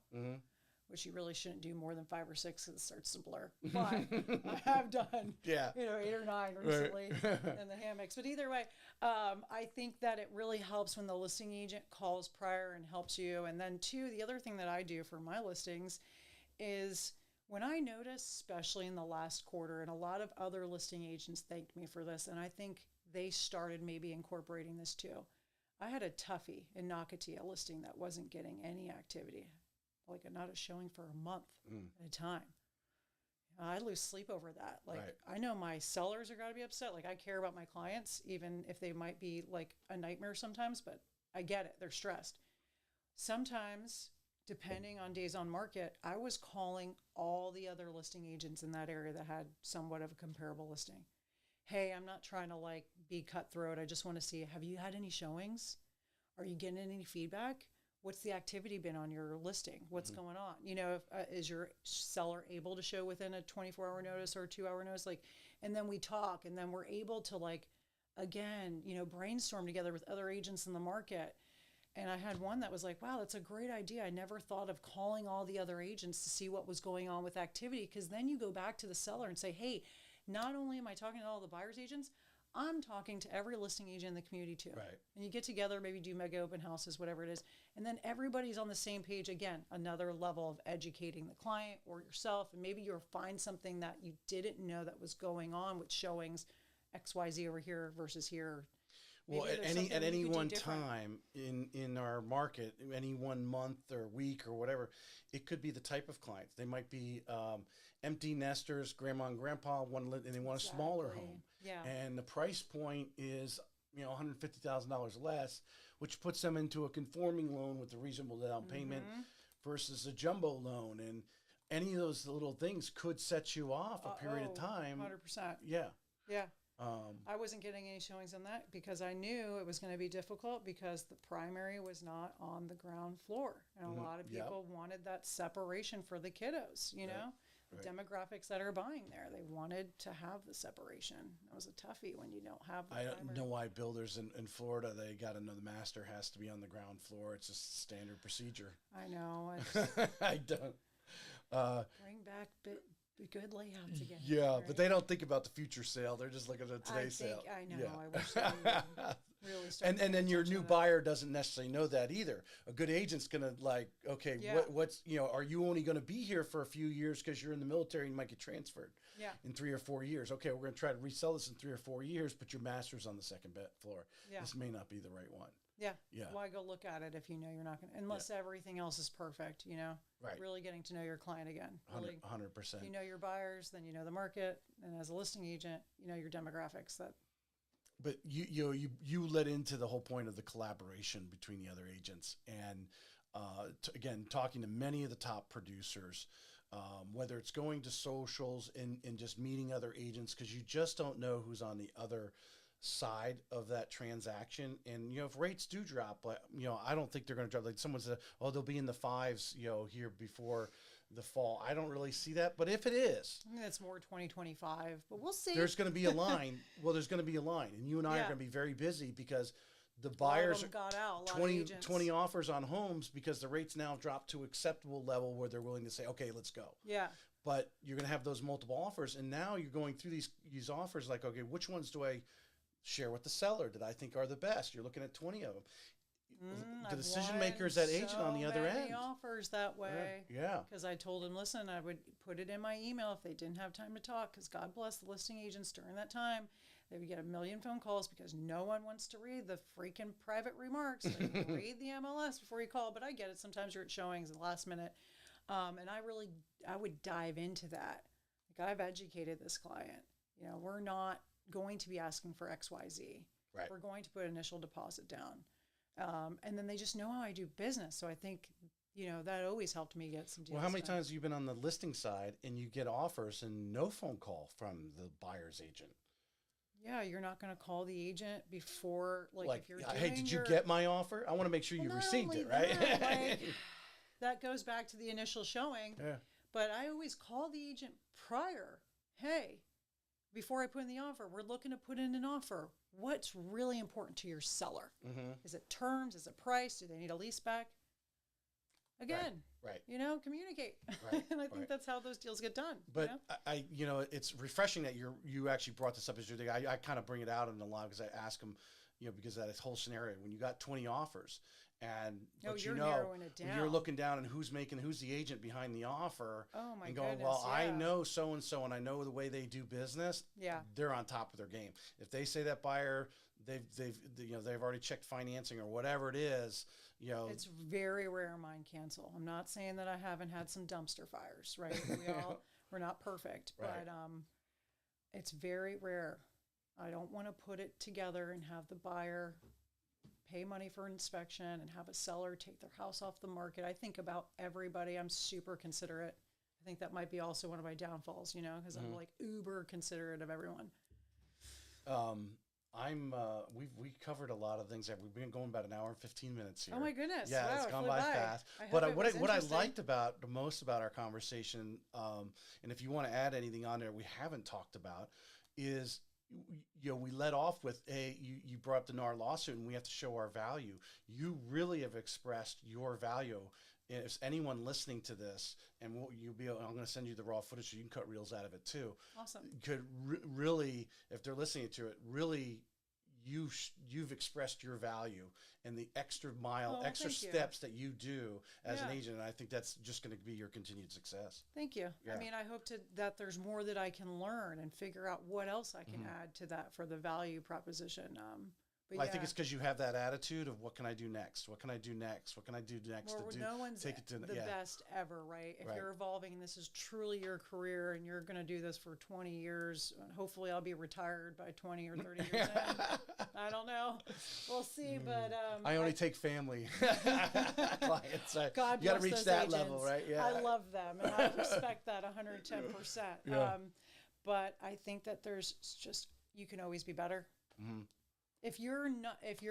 which you really shouldn't do more than 5 or 6 because it starts to blur. But I have done, 8 or 9 recently in the hammocks. But either way, I think that it really helps when the listing agent calls prior and helps you. And then too, the other thing that I do for my listings is, when I notice, especially in the last quarter, and a lot of other listing agents thanked me for this, and I think they started maybe incorporating this too. I had a toughie in Daugherty, a listing that wasn't getting any activity, like not a showing for a month at a time. I lose sleep over that. I know my sellers are going to be upset. I care about my clients, even if they might be like a nightmare sometimes, but I get it. They're stressed. Sometimes, depending on days on market, I was calling all the other listing agents in that area that had somewhat of a comparable listing. Hey, I'm not trying to be cutthroat. I just want to see, have you had any showings? Are you getting any feedback? What's the activity been on your listing? What's going on? Is your seller able to show within a 24-hour notice or a 2-hour notice? And then we talk, and then we're able to again, brainstorm together with other agents in the market. And I had one that was like, wow, that's a great idea. I never thought of calling all the other agents to see what was going on with activity. Because then you go back to the seller and say, hey, not only am I talking to all the buyer's agents, I'm talking to every listing agent in the community too. Right. And you get together, maybe do mega open houses, whatever it is. And then everybody's on the same page. Again, another level of educating the client or yourself. And maybe you'll find something that you didn't know that was going on with showings XYZ over here versus here. Well, at any one time in our market, any 1 month or week or whatever, it could be the type of clients. They might be empty nesters, grandma and grandpa, and they want a smaller home. Yeah. And the price point is $150,000 less, which puts them into a conforming loan with a reasonable down payment versus a jumbo loan. And any of those little things could set you off a period of time. 100%. Yeah. Yeah. I wasn't getting any showings on that because I knew it was going to be difficult because the primary was not on the ground floor. And a lot of people wanted that separation for the kiddos, you know, the demographics that are buying there. They wanted to have the separation. It was a toughie when you don't have the I primary. don't know why builders in Florida, they got to know the master has to be on the ground floor. It's just standard procedure. I know. I don't. Bring back good layouts again. Yeah, right? but they don't think about the future sale. They're just looking at today's sale. I know. Yeah. I wish they would really start. And then your new buyer doesn't necessarily know that either. A good agent's gonna okay, what's are you only gonna be here for a few years because you're in the military and you might get transferred? Yeah. In 3 or 4 years. Okay, we're gonna try to resell this in 3 or 4 years, but your master's on the second floor. Yeah. This may not be the right one. Yeah. Yeah. Why go look at it if you know you're not going to, unless everything else is perfect, Right. Really getting to know your client again. 100%. You know your buyers, then you know the market, and as a listing agent, you know your demographics. But you led into the whole point of the collaboration between the other agents, and again, talking to many of the top producers, whether it's going to socials and just meeting other agents, because you just don't know who's on the other side of that transaction. And if rates do drop, I don't think they're going to drop. Like someone said, oh, they'll be in the 5s here before the fall. I don't really see that, but if it is, I think that's more 2025, but we'll see. There's going to be a line. Well, there's going to be a line, and you and I are going to be very busy because the buyers got out, 20 offers on homes because the rates now dropped to acceptable level where they're willing to say, okay, let's go. Yeah. But you're going to have those multiple offers, and now you're going through these offers like, okay, which ones do I share with the seller that I think are the best? You're looking at 20 of them. The decision maker is that agent on the other end. Offers that way. Yeah. Because I told him, listen, I would put it in my email if they didn't have time to talk, because God bless the listing agents during that time. They would get a million phone calls because no one wants to read the freaking private remarks. Like, read the MLS before you call. But I get it. Sometimes you're at showings at the last minute. And I would dive into that. Like, I've educated this client. We're not going to be asking for XYZ. Right. We're going to put initial deposit down. And then they just know how I do business. So I think, that always helped me get some deals. Well, how many times have you been on the listing side and you get offers and no phone call from the buyer's agent? Yeah, you're not going to call the agent before, if you're doing hey, did you get my offer? I want to make sure you received it, right? That goes back to the initial showing. Yeah. But I always call the agent prior. Hey, before I put in the offer, we're looking to put in an offer. What's really important to your seller? Mm-hmm. Is it terms? Is it price? Do they need a lease back? Again, Right. communicate. Right. And I think that's how those deals get done. But it's refreshing that you actually brought this up as your thing. I kind of bring it out in a lot because I ask them, because of that whole scenario when you got 20 offers and you're narrowing it down. You're looking down and who's the agent behind the offer. Oh my and going, goodness, well, I know so and so, and I know the way they do business. Yeah, they're on top of their game. If they say that buyer, they've already checked financing or whatever it is. It's very rare mine cancel. I'm not saying that I haven't had some dumpster fires, right? We're not perfect, right. But it's very rare. I don't want to put it together and have the buyer pay money for inspection and have a seller take their house off the market. I think about everybody. I'm super considerate. I think that might be also one of my downfalls, because I'm like uber considerate of everyone. We covered a lot of things. We've been going about an hour and 15 minutes here. Oh my goodness! Yeah, wow, it's gone by fast. But what I liked the most about our conversation, and if you want to add anything on there we haven't talked about, is we let off with you brought up the NAR lawsuit and we have to show our value. You really have expressed your value. If anyone listening to this, and I'm going to send you the raw footage so you can cut reels out of it too. Awesome. Could really, if they're listening to it, really, you've expressed your value and the extra steps that you do as an agent, and I think that's just going to be your continued success. Thank you. Yeah. I mean, I hope that there's more that I can learn and figure out what else I can add to that for the value proposition. I think it's because you have that attitude of what can I do next? What can I do next? What can I do next? Well, no one's the best ever, right? If you're evolving, this is truly your career, and you're going to do this for 20 years. Hopefully, I'll be retired by 20 or 30 years in. I don't know. We'll see, but I only take family clients. God you got to reach that agents. level, right? Yeah, I love them, and I respect that 110%. Yeah. But I think that there's just you can always be better. Mm-hmm. If you're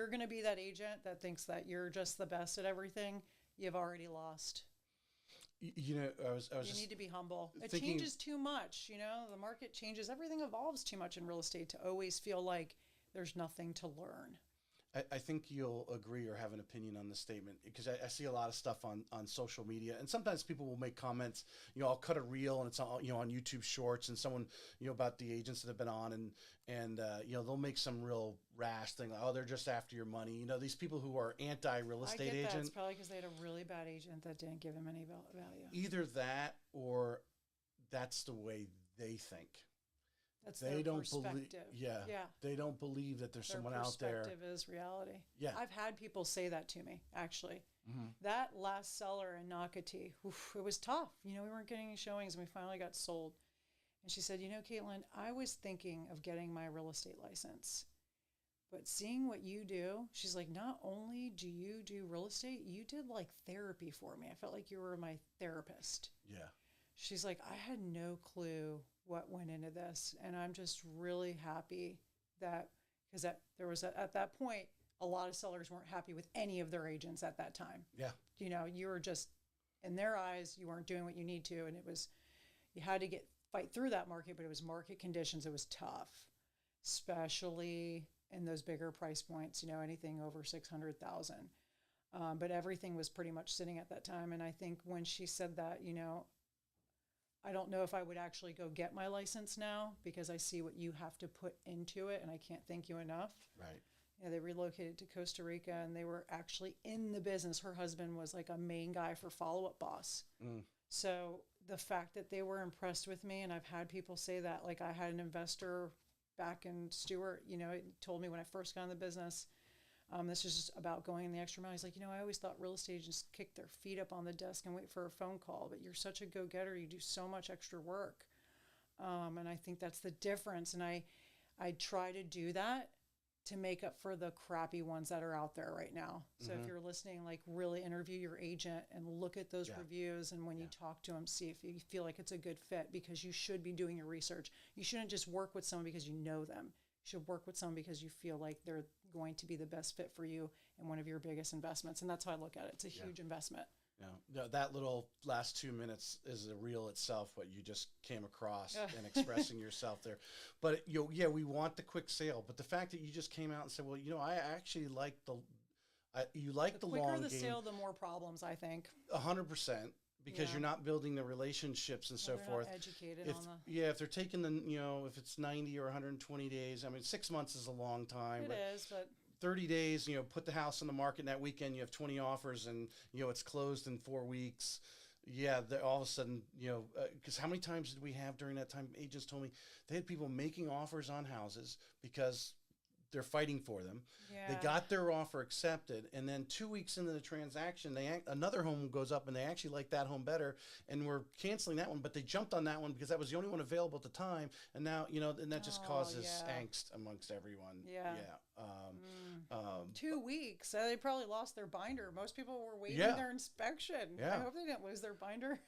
going to be that agent that thinks that you're just the best at everything, you've already lost. You need to be humble. It thinking, changes too much. The market changes. Everything evolves too much in real estate to always feel like there's nothing to learn. I think you'll agree or have an opinion on this statement because I see a lot of stuff on social media, and sometimes people will make comments. I'll cut a reel and it's on YouTube Shorts, and someone about the agents that have been on, and they'll make some real rash thing like, oh, they're just after your money. These people who are anti-real estate agent. It's probably because they had a really bad agent that didn't give them any value. Either that or that's the way they think. That's their perspective. They don't believe that there's someone out there. Their perspective is reality. Yeah. I've had people say that to me, actually. Mm-hmm. That last seller in Daugherty, it was tough. We weren't getting any showings, and we finally got sold. And she said, Caitlin, I was thinking of getting my real estate license. But seeing what you do, she's like, not only do you do real estate, you did like therapy for me. I felt like you were my therapist. Yeah. She's like, I had no clue what went into this. And I'm just really happy that, because there was at that point, a lot of sellers weren't happy with any of their agents at that time. Yeah. You were just, in their eyes, you weren't doing what you need to. And you had to fight through that market, but it was market conditions. It was tough, especially in those bigger price points, anything over 600,000. But everything was pretty much sitting at that time. And I think when she said that, I don't know if I would actually go get my license now because I see what you have to put into it, and I can't thank you enough. Right. They relocated to Costa Rica, and they were actually in the business. Her husband was like a main guy for Follow Up Boss. So the fact that they were impressed with me, and I've had people say that, like I had an investor back in Stewart, told me when I first got in the business, this is just about going in the extra mile. He's like, I always thought real estate agents kick their feet up on the desk and wait for a phone call, but you're such a go-getter. You do so much extra work. And I think that's the difference. And I try to do that to make up for the crappy ones that are out there right now. So if you're listening, like really interview your agent and look at those reviews. And when you talk to them, see if you feel like it's a good fit, because you should be doing your research. You shouldn't just work with someone because you know them. You should work with someone because you feel like they're going to be the best fit for you and one of your biggest investments. And that's how I look at it. It's a huge investment. Yeah, that little last 2 minutes is a reel itself. What you just came across and expressing yourself there, but yeah, we want the quick sale. But the fact that you just came out and said, well, I actually like you like the quicker long the game. sale, the more problems, I think. 100%, because you're not building the relationships and so forth. Not educated If, on the. yeah, if they're taking if it's 90 or 120 days, I mean, 6 months is a long time. It is, but 30 days, put the house on the market, and that weekend you have 20 offers and, it's closed in 4 weeks. Yeah, all of a sudden, because how many times did we have during that time? Agents told me they had people making offers on houses because they're fighting for them. yeah. They got their offer accepted, and then 2 weeks into the transaction, another home goes up, and they actually like that home better, and we're canceling that one. But they jumped on that one because that was the only one available at the time, and now and that just causes angst amongst everyone. Yeah. 2 weeks. They probably lost their binder. Most people were waiting their inspection. Yeah. I hope they didn't lose their binder.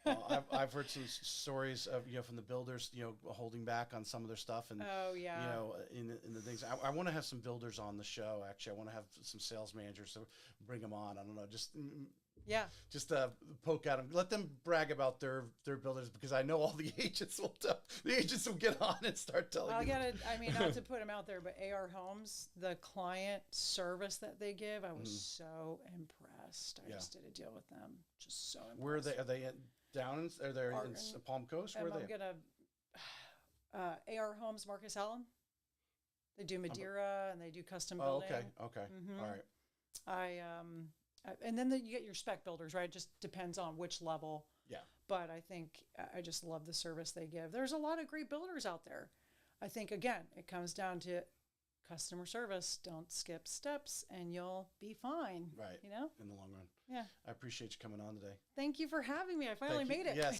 I've heard some stories of from the builders holding back on some of their stuff, and in the things. I want to have some builders on the show. Actually, I want to have some sales managers, so bring them on. I don't know, just poke at them, let them brag about their builders, because I know all the agents will get on and start telling. Not to put them out there, but AR Homes, the client service that they give, I was so impressed. I just did a deal with them, just so impressed. Where are they? Are they down? Are they in Palm Coast? Where are they? I'm gonna AR Homes, Marcus Allen. They do Madeira and they do custom building. Okay. Mm-hmm. All right. And then you get your spec builders, right? It just depends on which level. Yeah. But I think I just love the service they give. There's a lot of great builders out there. I think, again, it comes down to customer service. Don't skip steps and you'll be fine. Right. In the long run. Yeah. I appreciate you coming on today. Thank you for having me. I finally made it. Yes.